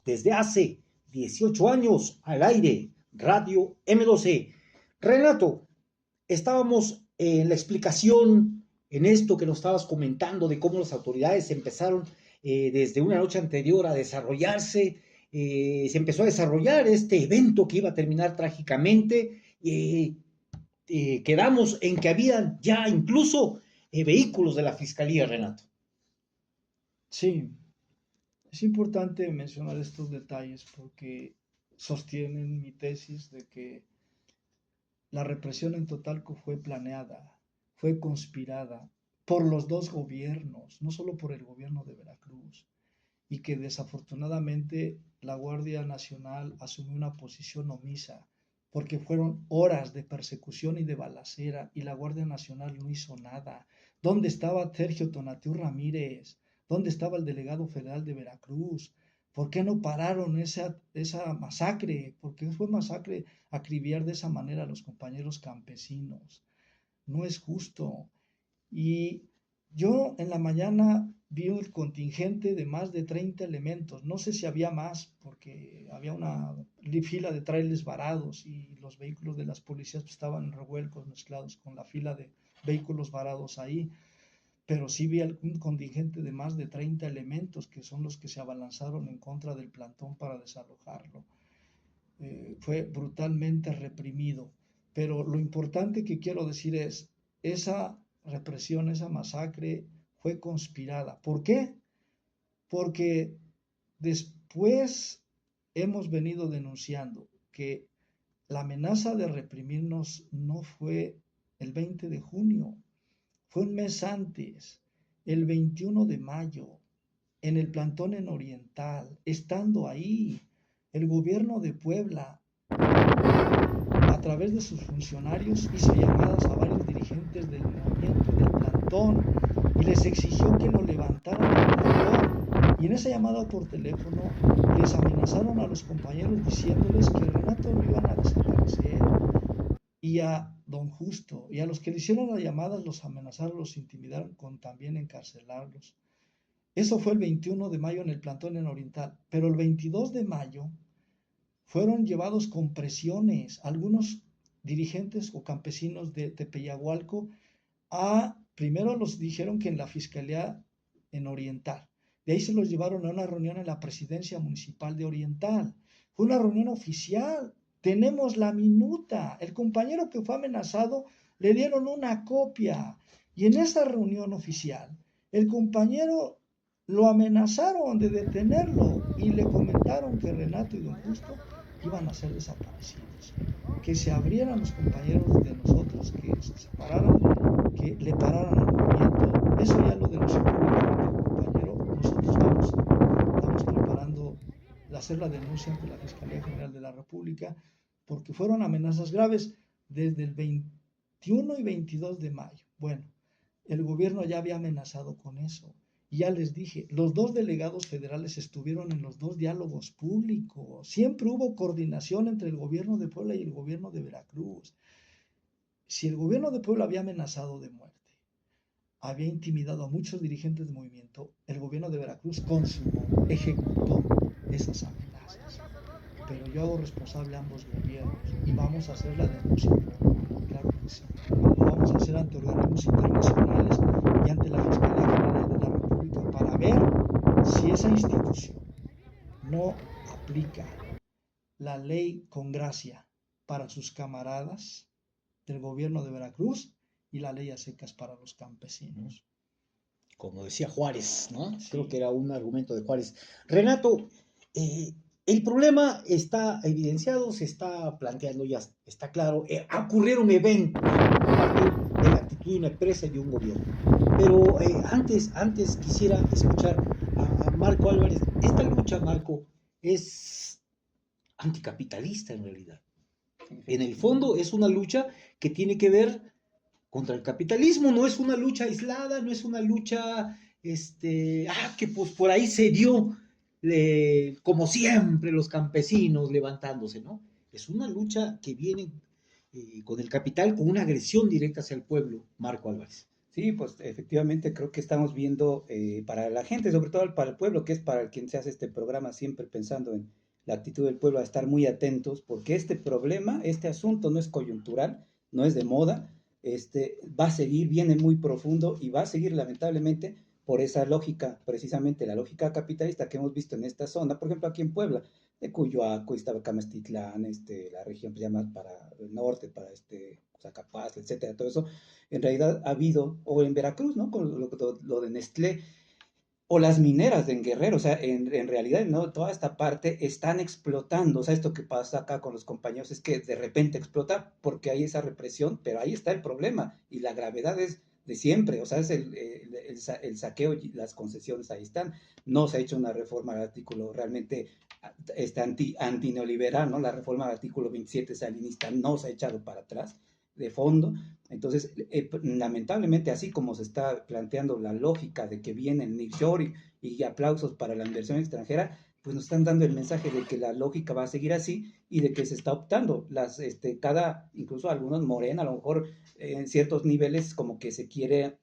Desde hace 18 años al aire, Radio M12. Renato, estábamos en la explicación, en esto que nos estabas comentando, de cómo las autoridades empezaron desde una noche anterior a desarrollarse, se empezó a desarrollar este evento que iba a terminar trágicamente, quedamos en que habían ya incluso vehículos de la Fiscalía, Renato. Sí, es importante mencionar estos detalles porque sostienen mi tesis de que la represión en Totalco fue planeada, fue conspirada por los dos gobiernos, no solo por el gobierno de Veracruz, y que desafortunadamente la Guardia Nacional asumió una posición omisa, porque fueron horas de persecución y de balacera y la Guardia Nacional no hizo nada. ¿Dónde estaba Sergio Tonatiuh Ramírez? ¿Dónde estaba el delegado federal de Veracruz? ¿Por qué no pararon esa masacre? ¿Por qué fue masacre acribillar de esa manera a los compañeros campesinos? No es justo. Y yo en la mañana vi un contingente de más de 30 elementos. No sé si había más, porque había una fila de trailers varados y los vehículos de las policías estaban en revuelcos mezclados con la fila de vehículos varados ahí. Pero sí vi un contingente de más de 30 elementos que son los que se abalanzaron en contra del plantón para desalojarlo. Fue brutalmente reprimido. Pero lo importante que quiero decir es, esa represión, esa masacre fue conspirada. ¿Por qué? Porque después hemos venido denunciando que la amenaza de reprimirnos no fue el 20 de junio, fue un mes antes, el 21 de mayo, en el plantón en Oriental, estando ahí, el gobierno de Puebla, a través de sus funcionarios, hizo llamadas a varios dirigentes del movimiento del plantón y les exigió que lo levantaran del plantón. Y en esa llamada por teléfono les amenazaron a los compañeros diciéndoles que Renato lo iban a desaparecer. Y a don Justo y a los que le hicieron las llamadas los amenazaron, los intimidaron con también encarcelarlos. Eso fue el 21 de mayo en el plantón en Oriental, pero el 22 de mayo fueron llevados con presiones algunos dirigentes o campesinos de Tepeyagualco. Primero los dijeron que en la Fiscalía en Oriental, de ahí se los llevaron a una reunión en la Presidencia Municipal de Oriental. Fue una reunión oficial. Tenemos la minuta. El compañero que fue amenazado le dieron una copia. Y en esa reunión oficial, el compañero lo amenazaron de detenerlo y le comentaron que Renato y Don Justo iban a ser desaparecidos, que se abrieran los compañeros de nosotros, que se separaran, que le pararan el movimiento. Eso ya lo denunció públicamente el compañero. Nosotros estamos preparando hacer la denuncia ante la Fiscalía General de la República, porque fueron amenazas graves desde el 21 y 22 de mayo. Bueno, el gobierno ya había amenazado con eso. Y ya les dije, los dos delegados federales estuvieron en los dos diálogos públicos. Siempre hubo coordinación entre el gobierno de Puebla y el gobierno de Veracruz. Si el gobierno de Puebla había amenazado de muerte, había intimidado a muchos dirigentes del movimiento, el gobierno de Veracruz consumó, ejecutó esas amenazas. Pero yo hago responsable a ambos gobiernos y vamos a hacer la denuncia, claro que sí. Lo vamos a hacer ante organismos internacionales y ante la Fiscalía General de la República para ver si esa institución no aplica la ley con gracia para sus camaradas del gobierno de Veracruz y la ley a secas para los campesinos. Como decía Juárez, ¿no? Sí. Creo que era un argumento de Juárez. Renato, el problema está evidenciado, se está planteando, ya está claro. Ocurrieron eventos parte de la actitud de una empresa y de un gobierno. Pero antes quisiera escuchar a Marco Álvarez. Esta lucha, Marco, es anticapitalista en realidad. En el fondo es una lucha que tiene que ver contra el capitalismo, no es una lucha aislada, no es una lucha que pues por ahí se dio, como siempre los campesinos levantándose, ¿no? Es una lucha que viene con el capital, con una agresión directa hacia el pueblo, Marco Álvarez. Sí, pues efectivamente creo que estamos viendo para la gente, sobre todo para el pueblo, que es para quien se hace este programa, siempre pensando en la actitud del pueblo, a estar muy atentos, porque este problema, este asunto no es coyuntural, no es de moda, va a seguir, viene muy profundo y va a seguir lamentablemente por esa lógica, precisamente la lógica capitalista que hemos visto en esta zona, por ejemplo aquí en Puebla, de Cuyoaco, Iztapalcamastitlán, la región pues, ya más para el norte, para Zacapaz, etcétera, todo eso, en realidad ha habido, o en Veracruz, ¿no? Con lo de Nestlé, o las mineras de en Guerrero, o sea, en realidad, ¿no? Toda esta parte están explotando, o sea, esto que pasa acá con los compañeros es que de repente explota porque hay esa represión, pero ahí está el problema, y la gravedad es de siempre, o sea, es el saqueo y las concesiones ahí están, no se ha hecho una reforma al artículo realmente anti-neoliberal, ¿no? La reforma al artículo 27 salinista no se ha echado para atrás de fondo. Entonces, lamentablemente, así como se está planteando la lógica de que viene el nearshoring y aplausos para la inversión extranjera, pues nos están dando el mensaje de que la lógica va a seguir así y de que se está optando. Incluso algunos Morena, a lo mejor en ciertos niveles como que se quiere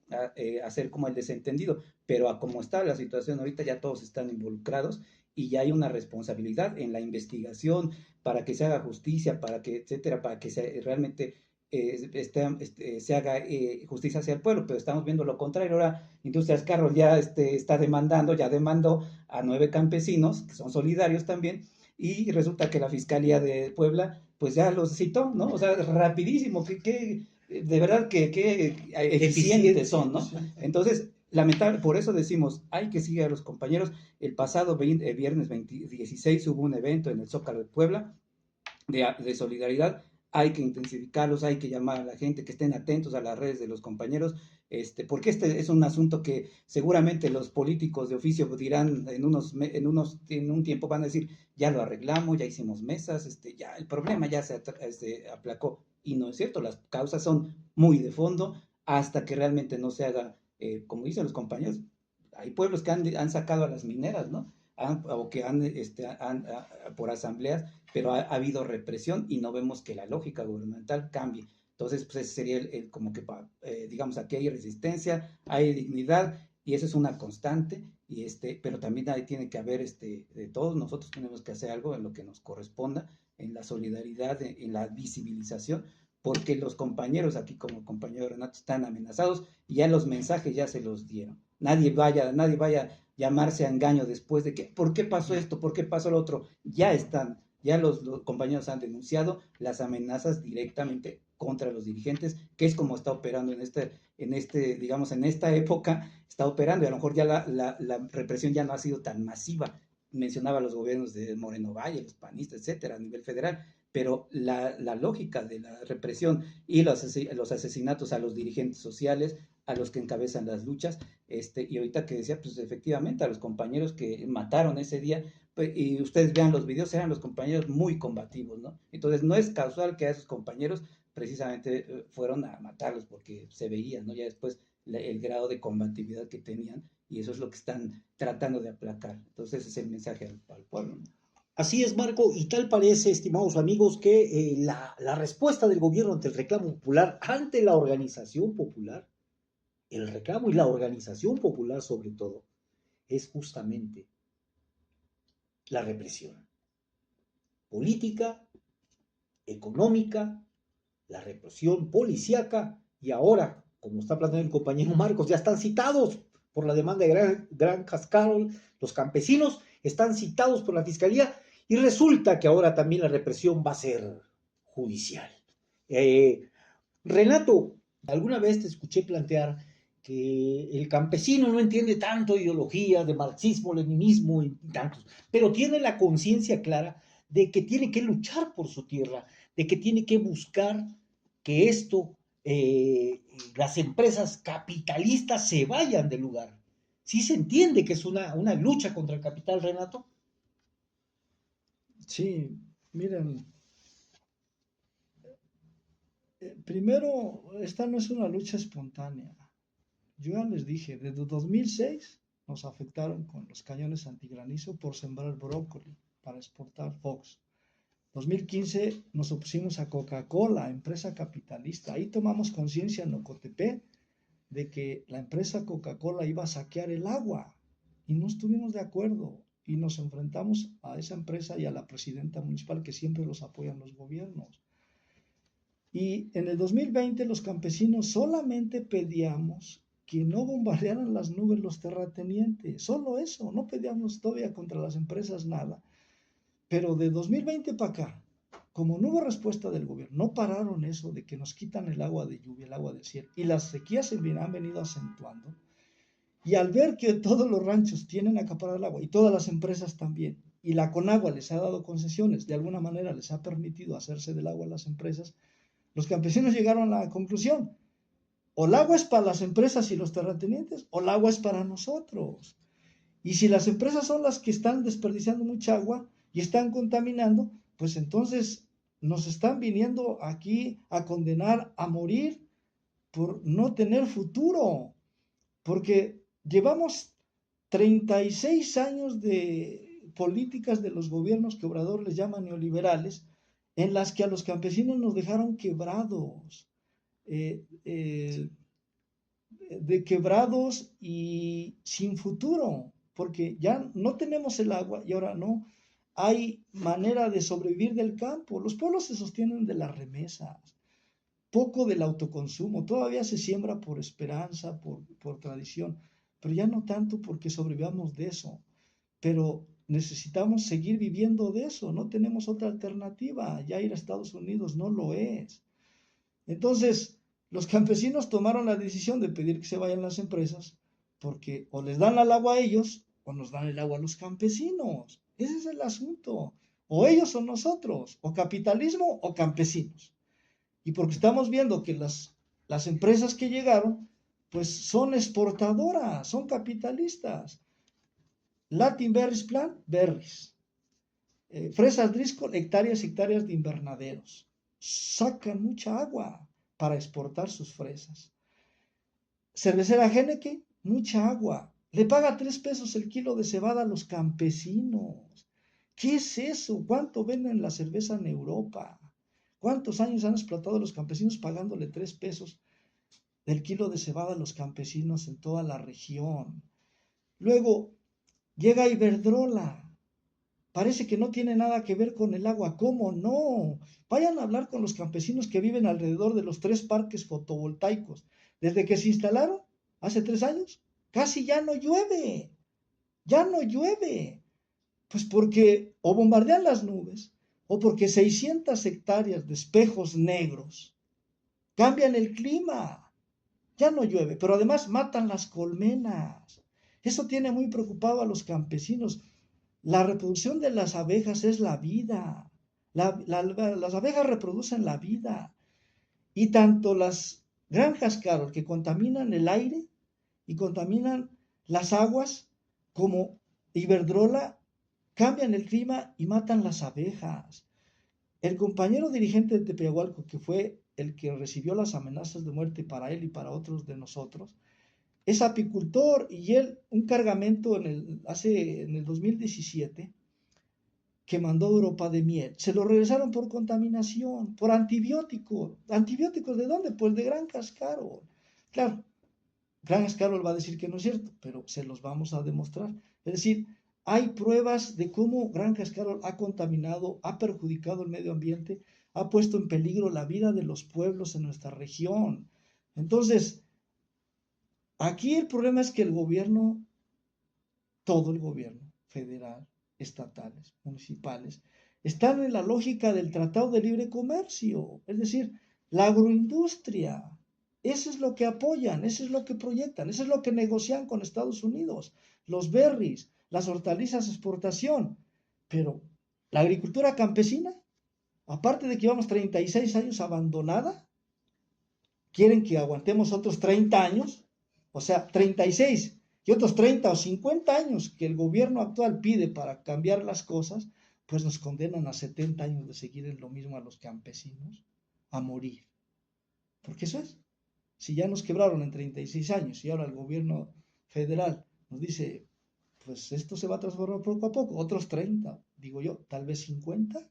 hacer como el desentendido, pero a como está la situación ahorita ya todos están involucrados y ya hay una responsabilidad en la investigación para que se haga justicia, para que, etcétera, para que realmente se haga justicia hacia el pueblo, pero estamos viendo lo contrario. Ahora Industrias Carroll ya está demandando, ya demandó a 9 campesinos, que son solidarios también, y resulta que la Fiscalía de Puebla, pues ya los citó, ¿no? O sea, rapidísimo, de verdad que eficientes son, ¿no? Entonces, lamentable, por eso decimos, hay que seguir a los compañeros. El pasado viernes 16 hubo un evento en el Zócalo de Puebla de solidaridad. Hay que intensificarlos, hay que llamar a la gente que estén atentos a las redes de los compañeros, porque este es un asunto que seguramente los políticos de oficio dirán en un tiempo, van a decir, ya lo arreglamos, ya hicimos mesas, ya el problema ya se aplacó, y no es cierto, las causas son muy de fondo, hasta que realmente no se haga, como dicen los compañeros, hay pueblos que han sacado a las mineras, ¿no? O que por asambleas, pero ha habido represión y no vemos que la lógica gubernamental cambie. Entonces, pues ese sería como que, digamos, aquí hay resistencia, hay dignidad, y eso es una constante, pero también tiene que haber, de todos nosotros tenemos que hacer algo en lo que nos corresponda, en la solidaridad, en la visibilización, porque los compañeros aquí, como el compañero Renato, están amenazados y ya los mensajes ya se los dieron. Nadie vaya a llamarse a engaño después de que, ¿por qué pasó esto? ¿Por qué pasó lo otro? Ya los compañeros han denunciado las amenazas directamente contra los dirigentes, que es como está operando digamos, en esta época, está operando, y a lo mejor ya la represión ya no ha sido tan masiva. Mencionaba los gobiernos de Moreno Valle, los panistas, etcétera, a nivel federal, pero la lógica de la represión y los asesinatos a los dirigentes sociales, a los que encabezan las luchas, y ahorita que decía, pues efectivamente, a los compañeros que mataron ese día, pues, y ustedes vean los videos, eran los compañeros muy combativos, ¿no? Entonces no es casual que a esos compañeros precisamente fueron a matarlos, porque se veía, ¿no? Ya después el grado de combatividad que tenían, y eso es lo que están tratando de aplacar. Entonces ese es el mensaje al pueblo, ¿no? Así es, Marco, y tal parece, estimados amigos, que la respuesta del gobierno ante el reclamo popular, ante la organización popular, el reclamo y la organización popular sobre todo, es justamente la represión política, económica, la represión policíaca, y ahora, como está planteando el compañero Marcos, ya están citados por la demanda de Gran Cascarol, los campesinos están citados por la fiscalía, y resulta que ahora también la represión va a ser judicial. Renato, alguna vez te escuché plantear que el campesino no entiende tanto ideología de marxismo, leninismo y tantos, pero tiene la conciencia clara de que tiene que luchar por su tierra, de que tiene que buscar que las empresas capitalistas se vayan del lugar. ¿Sí se entiende que es una lucha contra el capital, Renato? Sí, miren, primero, esta no es una lucha espontánea. Yo ya les dije, desde 2006 nos afectaron con los cañones antigranizo por sembrar brócoli para exportar Fox. 2015 nos opusimos a Coca-Cola, empresa capitalista. Ahí tomamos conciencia en Ocotepec de que la empresa Coca-Cola iba a saquear el agua y no estuvimos de acuerdo y nos enfrentamos a esa empresa y a la presidenta municipal, que siempre los apoyan los gobiernos. Y en el 2020 los campesinos solamente pedíamos que no bombardearan las nubes los terratenientes, solo eso, no pedíamos todavía contra las empresas nada. Pero de 2020 para acá, como no hubo respuesta del gobierno, no pararon eso de que nos quitan el agua de lluvia, el agua del cielo, y las sequías se han venido acentuando, y al ver que todos los ranchos tienen acaparado el agua, y todas las empresas también, y la Conagua les ha dado concesiones, de alguna manera les ha permitido hacerse del agua a las empresas, los campesinos llegaron a la conclusión: o el agua es para las empresas y los terratenientes, o el agua es para nosotros. Y si las empresas son las que están desperdiciando mucha agua y están contaminando, pues entonces nos están viniendo aquí a condenar a morir por no tener futuro. Porque llevamos 36 años de políticas de los gobiernos que Obrador les llama neoliberales, en las que a los campesinos nos dejaron quebrados. De quebrados y sin futuro, porque ya no tenemos el agua y ahora no hay manera de sobrevivir del campo. Los pueblos se sostienen de las remesas, poco del autoconsumo, todavía se siembra por esperanza, por tradición, pero ya no tanto porque sobrevivamos de eso, pero necesitamos seguir viviendo de eso, no tenemos otra alternativa, ya ir a Estados Unidos no lo es. Entonces, los campesinos tomaron la decisión de pedir que se vayan las empresas, porque o les dan el agua a ellos o nos dan el agua a los campesinos. Ese es el asunto. O ellos o nosotros, o capitalismo o campesinos. Y porque estamos viendo que las empresas que llegaron, pues son exportadoras, son capitalistas. Latin Berries Plant, berries. Fresas Driscoll, hectáreas y hectáreas de invernaderos. Sacan mucha agua para exportar sus fresas. Cervecera Heineken, mucha agua. Le paga 3 pesos el kilo de cebada a los campesinos. ¿Qué es eso? ¿Cuánto venden la cerveza en Europa? ¿Cuántos años han explotado a los campesinos pagándole 3 pesos del kilo de cebada a los campesinos en toda la región? Luego llega Iberdrola. Parece que no tiene nada que ver con el agua. ¿Cómo no? Vayan a hablar con los campesinos que viven alrededor de los 3 parques fotovoltaicos. Desde que se instalaron, hace 3 años, casi ya no llueve. Ya no llueve. Pues porque o bombardean las nubes, o porque 600 hectáreas de espejos negros cambian el clima, ya no llueve, pero además matan las colmenas. Eso tiene muy preocupado a los campesinos. La reproducción de las abejas es la vida. Las abejas reproducen la vida. Y tanto las granjas, Carol, que contaminan el aire y contaminan las aguas, como Iberdrola, cambian el clima y matan las abejas. El compañero dirigente de Tepeyagualco, que fue el que recibió las amenazas de muerte para él y para otros de nosotros, es apicultor, y él, un cargamento en el 2017, que mandó Europa de miel, se lo regresaron por contaminación, por antibióticos. ¿Antibióticos de dónde? Pues de Granjas Carol. Claro, Granjas Carol va a decir que no es cierto, pero se los vamos a demostrar. Es decir, hay pruebas de cómo Granjas Carol ha contaminado, ha perjudicado el medio ambiente, ha puesto en peligro la vida de los pueblos en nuestra región. Entonces, aquí el problema es que el gobierno, todo el gobierno federal, estatales, municipales, están en la lógica del Tratado de Libre Comercio, es decir, la agroindustria. Eso es lo que apoyan, eso es lo que proyectan, eso es lo que negocian con Estados Unidos, los berries, las hortalizas exportación. Pero la agricultura campesina, aparte de que llevamos 36 años abandonada, quieren que aguantemos otros 30 años, o sea, 36 y otros 30 o 50 años que el gobierno actual pide para cambiar las cosas, pues nos condenan a 70 años de seguir en lo mismo a los campesinos, a morir. Porque eso es. Si ya nos quebraron en 36 años y ahora el gobierno federal nos dice, pues esto se va a transformar poco a poco, otros 30, digo yo, tal vez 50.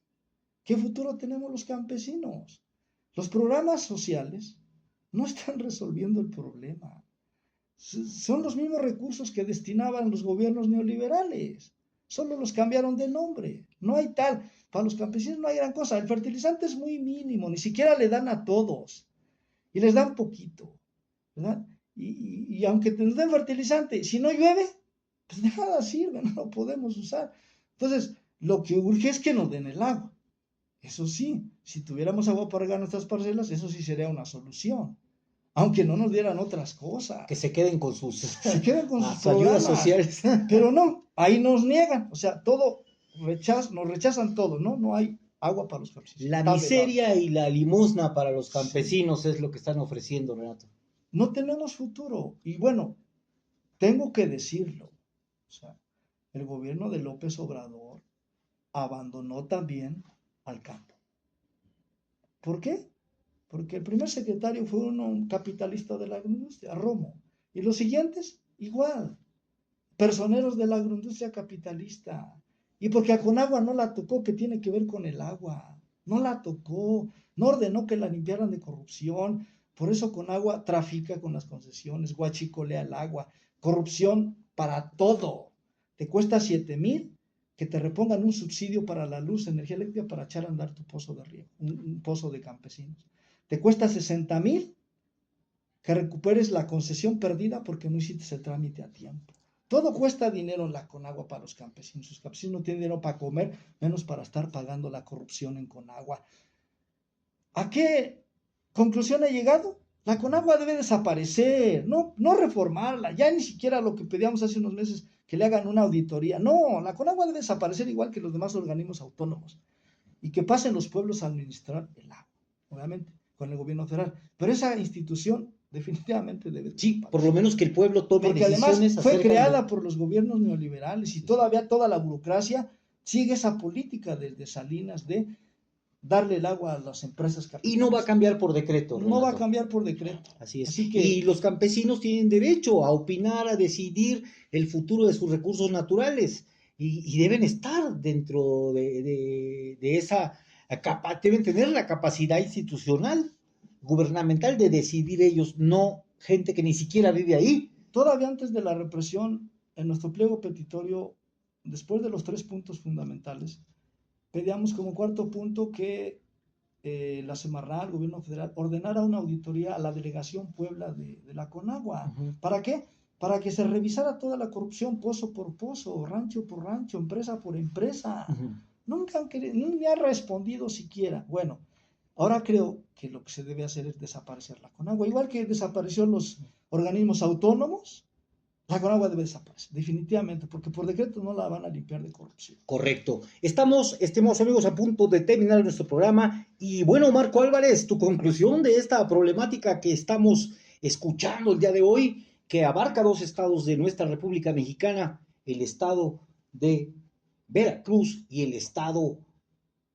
¿Qué futuro tenemos los campesinos? Los programas sociales no están resolviendo el problema. Son los mismos recursos que destinaban los gobiernos neoliberales, solo los cambiaron de nombre. No hay tal, para los campesinos no hay gran cosa. El fertilizante es muy mínimo, ni siquiera le dan a todos, y les dan poquito, ¿verdad? Y aunque nos den fertilizante, si no llueve, pues de nada sirve, no lo podemos usar. Entonces, lo que urge es que nos den el agua. Eso sí, si tuviéramos agua para regar nuestras parcelas, eso sí sería una solución. Aunque no nos dieran otras cosas. Que se queden con sus, sus ayudas sociales. Pero no, ahí nos niegan. O sea, todo nos rechazan todo, ¿no? No hay agua para los campesinos. La miseria y la limosna para los campesinos es lo que están ofreciendo, Renato. No tenemos futuro. Y bueno, tengo que decirlo. O sea, el gobierno de López Obrador abandonó también al campo. ¿Por qué? Porque el primer secretario fue un capitalista de la agroindustria, Romo. Y los siguientes, igual. Personeros de la agroindustria capitalista. Y porque a Conagua no la tocó, que tiene que ver con el agua. No la tocó. No ordenó que la limpiaran de corrupción. Por eso Conagua trafica con las concesiones, guachicolea el agua. Corrupción para todo. Te cuesta 7,000 que te repongan un subsidio para la luz, energía eléctrica, para echar a andar tu pozo de riego, un pozo de campesinos. Te cuesta 60,000 que recuperes la concesión perdida porque no hiciste el trámite a tiempo. Todo cuesta dinero en la Conagua para los campesinos. Los campesinos no tienen dinero para comer, menos para estar pagando la corrupción en Conagua. ¿A qué conclusión ha llegado? La Conagua debe desaparecer, no reformarla. Ya ni siquiera lo que pedíamos hace unos meses, que le hagan una auditoría. No, la Conagua debe desaparecer igual que los demás organismos autónomos. Y que pasen los pueblos a administrar el agua, obviamente, con el gobierno federal. Pero esa institución definitivamente debe desaparecer. Por lo menos que el pueblo tome porque decisiones. Además fue creada por los gobiernos neoliberales y todavía toda la burocracia sigue esa política desde Salinas de darle el agua a las empresas capitalistas. Y no va a cambiar por decreto. No va a cambiar por decreto. Así es. Así que, y los campesinos tienen derecho a opinar, a decidir el futuro de sus recursos naturales. Y deben estar dentro de esa capa, deben tener la capacidad institucional, gubernamental, de decidir ellos, no gente que ni siquiera vive ahí. Todavía antes de la represión, en nuestro pliego petitorio, después de los 3 puntos fundamentales, pedíamos como cuarto punto que la Semarnat, el gobierno federal, ordenara una auditoría a la delegación Puebla de la Conagua. Uh-huh. ¿Para qué? Para que se revisara toda la corrupción, pozo por pozo, rancho por rancho, empresa por empresa. Uh-huh. Nunca han querido, ni ha respondido siquiera. Bueno, Ahora creo que lo que se debe hacer es desaparecer la Conagua. Igual que desapareció los organismos autónomos, la Conagua debe desaparecer, definitivamente, porque por decreto no la van a limpiar de corrupción. Correcto. Estamos, estimados amigos, a punto de terminar nuestro programa. Y bueno, Marco Álvarez, tu conclusión de esta problemática que estamos escuchando el día de hoy, que abarca 2 estados de nuestra República Mexicana, el estado de Veracruz y el estado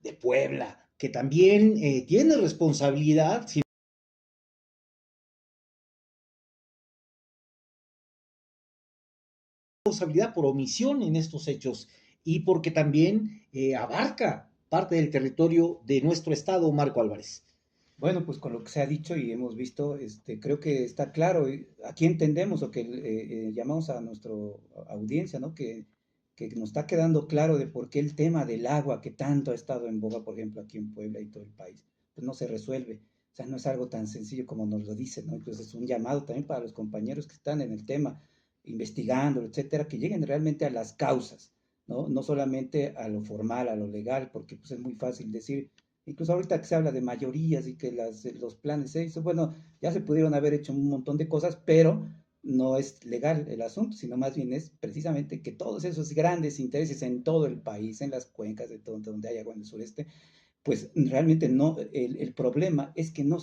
de Puebla, que también tiene responsabilidad, responsabilidad por omisión en estos hechos y porque también abarca parte del territorio de nuestro estado, Marco Álvarez. Bueno, pues con lo que se ha dicho y hemos visto, creo que está claro. Aquí entendemos o que llamamos a nuestra audiencia, ¿no? Que nos está quedando claro de por qué el tema del agua que tanto ha estado en boga, por ejemplo, aquí en Puebla y todo el país, pues no se resuelve. O sea, no es algo tan sencillo como nos lo dicen, ¿no? Entonces es un llamado también para los compañeros que están en el tema, investigando, etcétera, que lleguen realmente a las causas, ¿no? No solamente a lo formal, a lo legal, porque pues es muy fácil decir. Incluso ahorita que se habla de mayorías y que los planes se hizo, bueno, ya se pudieron haber hecho un montón de cosas, pero no es legal el asunto, sino más bien es precisamente que todos esos grandes intereses en todo el país, en las cuencas de todo, donde hay agua en el sureste, pues realmente no, el problema es que no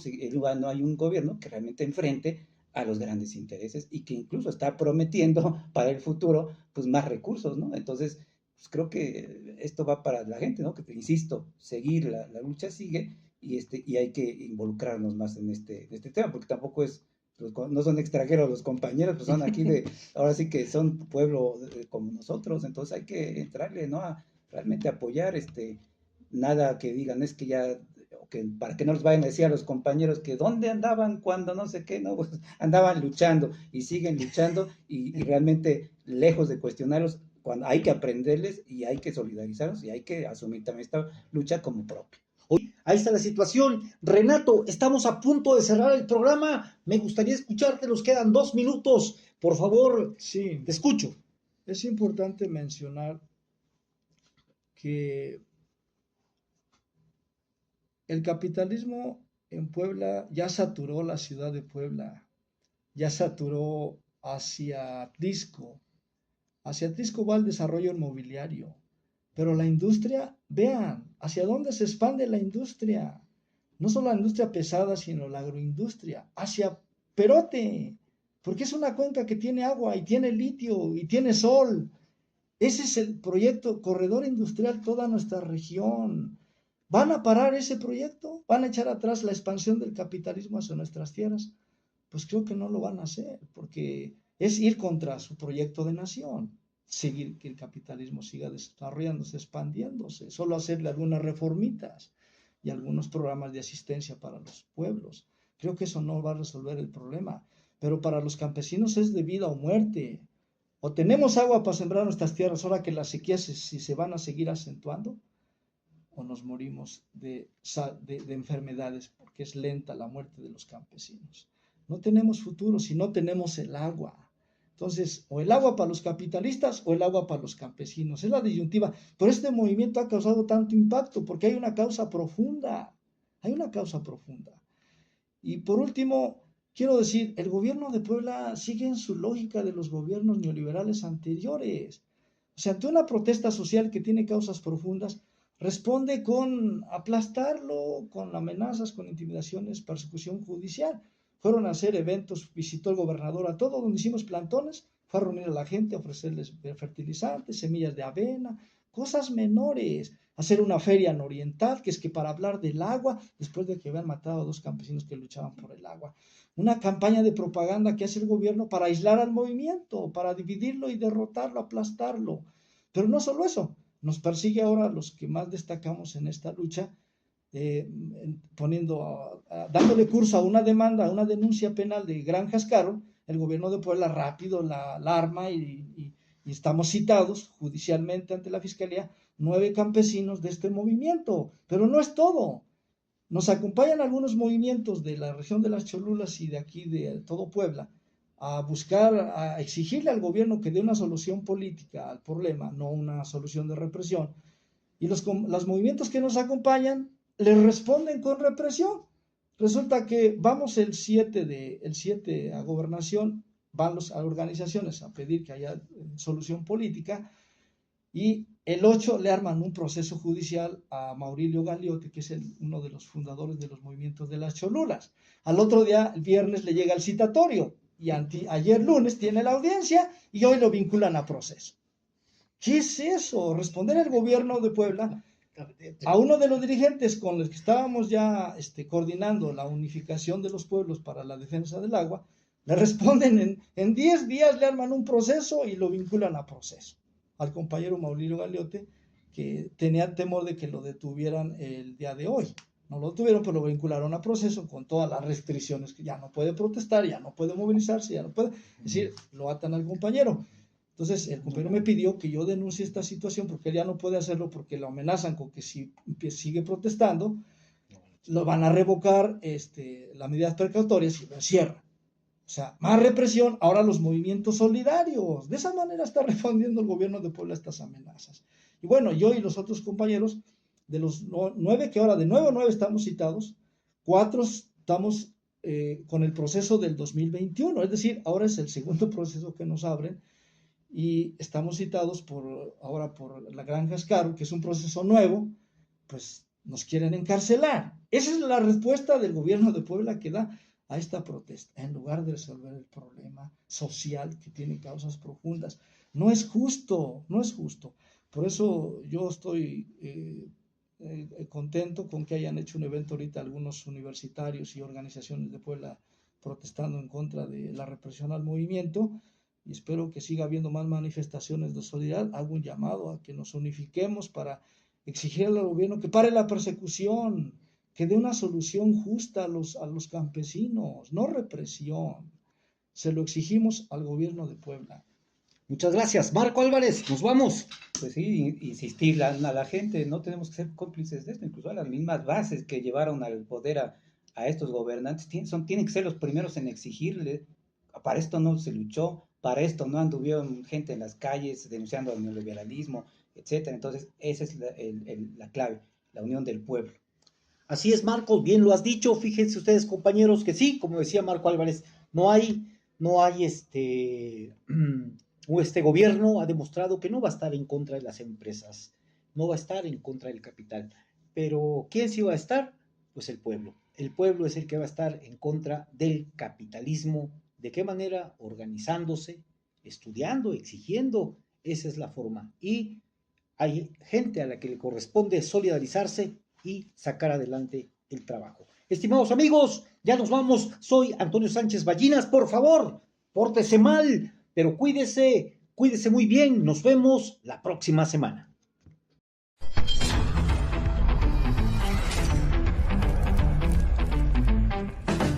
hay un gobierno que realmente enfrente a los grandes intereses y que incluso está prometiendo para el futuro pues más recursos, ¿no? Entonces, pues creo que esto va para la gente, ¿no? Que insisto, seguir, la lucha sigue y hay que involucrarnos más en este tema, porque tampoco es, pues, no son extranjeros los compañeros, pues son aquí ahora sí que son pueblo como nosotros, entonces hay que entrarle, ¿no? A realmente apoyar, nada que digan, es que ya, para que no les vayan a decir a los compañeros que dónde andaban cuando no sé qué, no, pues andaban luchando y siguen luchando y realmente lejos de cuestionarlos, cuando hay que aprenderles y hay que solidarizarnos y hay que asumir también esta lucha como propia. Ahí está la situación. Renato, estamos a punto de cerrar el programa. Me gustaría escucharte, nos quedan 2 minutos. Por favor, Sí, te escucho. es importante mencionar que el capitalismo en Puebla ya saturó la ciudad de Puebla, ya saturó hacia Atlisco. Hacia Atlisco va el desarrollo inmobiliario, pero la industria, vean, hacia dónde se expande la industria. No solo la industria pesada, sino la agroindustria, hacia Perote, porque es una cuenca que tiene agua y tiene litio y tiene sol. Ese es el proyecto Corredor Industrial, toda nuestra región. ¿Van a parar ese proyecto? ¿Van a echar atrás la expansión del capitalismo hacia nuestras tierras? Pues creo que no lo van a hacer, porque es ir contra su proyecto de nación, seguir que el capitalismo siga desarrollándose, expandiéndose, solo hacerle algunas reformitas y algunos programas de asistencia para los pueblos. Creo que eso no va a resolver el problema, pero para los campesinos es de vida o muerte. O tenemos agua para sembrar nuestras tierras ahora que las sequías si se van a seguir acentuando, o nos morimos de enfermedades porque es lenta la muerte de los campesinos. No tenemos futuro si no tenemos el agua. Entonces, o el agua para los capitalistas o el agua para los campesinos. Es la disyuntiva. Pero este movimiento ha causado tanto impacto porque hay una causa profunda. Hay una causa profunda. Y por último, quiero decir, el gobierno de Puebla sigue en su lógica de los gobiernos neoliberales anteriores. O sea, ante una protesta social que tiene causas profundas, responde con aplastarlo, con amenazas, con intimidaciones, persecución judicial. Fueron a hacer eventos, visitó el gobernador a todo, donde hicimos plantones, fue a reunir a la gente, a ofrecerles fertilizantes, semillas de avena, cosas menores. Hacer una feria en Oriental, que es que para hablar del agua, después de que habían matado a 2 campesinos que luchaban por el agua. Una campaña de propaganda que hace el gobierno para aislar al movimiento, para dividirlo y derrotarlo, aplastarlo. Pero no solo eso, nos persigue ahora los que más destacamos en esta lucha, dándole curso a una demanda, a una denuncia penal de Granjas Caro. El gobierno de Puebla rápido la arma y estamos citados judicialmente ante la fiscalía 9 campesinos de este movimiento. Pero no es todo. Nos acompañan algunos movimientos de la región de las Cholulas y de aquí de todo Puebla a buscar, a exigirle al gobierno que dé una solución política al problema, no una solución de represión. Y los movimientos que nos acompañan le responden con represión. Resulta que vamos el 7 a gobernación, van a organizaciones a pedir que haya solución política, y el 8 le arman un proceso judicial a Maurilio Gagliotti, que es uno de los fundadores de los movimientos de las Cholulas. Al otro día, el viernes, le llega el citatorio, y ayer lunes tiene la audiencia, y hoy lo vinculan a proceso. ¿Qué es eso? Responder el gobierno de Puebla a uno de los dirigentes con los que estábamos ya coordinando la unificación de los pueblos para la defensa del agua. Le responden en 10 días, le arman un proceso y lo vinculan a proceso al compañero Maurilio Gagliotti, que tenía temor de que lo detuvieran el día de hoy. No lo tuvieron, pero lo vincularon a proceso con todas las restricciones, que ya no puede protestar, ya no puede movilizarse, ya no puede, es decir, lo atan al compañero. Entonces el compañero me pidió que yo denuncie esta situación, porque él ya no puede hacerlo, porque lo amenazan con que si sigue protestando, lo van a revocar las medidas precautorias y lo encierran. O sea, más represión, ahora los movimientos solidarios. De esa manera está respondiendo el gobierno de Puebla a estas amenazas. Y bueno, yo y los otros compañeros, de los 9, que ahora de 9 a 9 estamos citados, 4 estamos con el proceso del 2021, es decir, ahora es el segundo proceso que nos abren, y estamos citados ahora por la Granja Escaro, que es un proceso nuevo, pues nos quieren encarcelar. Esa es la respuesta del gobierno de Puebla que da a esta protesta, en lugar de resolver el problema social que tiene causas profundas. No es justo, no es justo. Por eso yo estoy contento con que hayan hecho un evento ahorita algunos universitarios y organizaciones de Puebla protestando en contra de la represión al movimiento, y espero que siga habiendo más manifestaciones de solidaridad. Hago un llamado a que nos unifiquemos para exigirle al gobierno que pare la persecución, que dé una solución justa a los campesinos, no represión. Se lo exigimos al gobierno de Puebla. Muchas gracias. Marco Álvarez, nos vamos. Pues sí, insistir a la gente, no tenemos que ser cómplices de esto, incluso a las mismas bases que llevaron al poder a estos gobernantes, tienen que ser los primeros en exigirle. Para esto no se luchó, para esto no anduvieron gente en las calles denunciando el neoliberalismo, etcétera. Entonces, esa es la clave, la unión del pueblo. Así es, Marcos, bien lo has dicho. Fíjense ustedes, compañeros, que sí, como decía Marco Álvarez, no hay este gobierno ha demostrado que no va a estar en contra de las empresas, no va a estar en contra del capital. Pero ¿quién sí va a estar? Pues el pueblo. El pueblo es el que va a estar en contra del capitalismo. ¿De qué manera? Organizándose, estudiando, exigiendo. Esa es la forma. Y hay gente a la que le corresponde solidarizarse y sacar adelante el trabajo. Estimados amigos, ya nos vamos. Soy Antonio Sánchez Ballinas. Por favor, pórtese mal, pero cuídese muy bien. Nos vemos la próxima semana.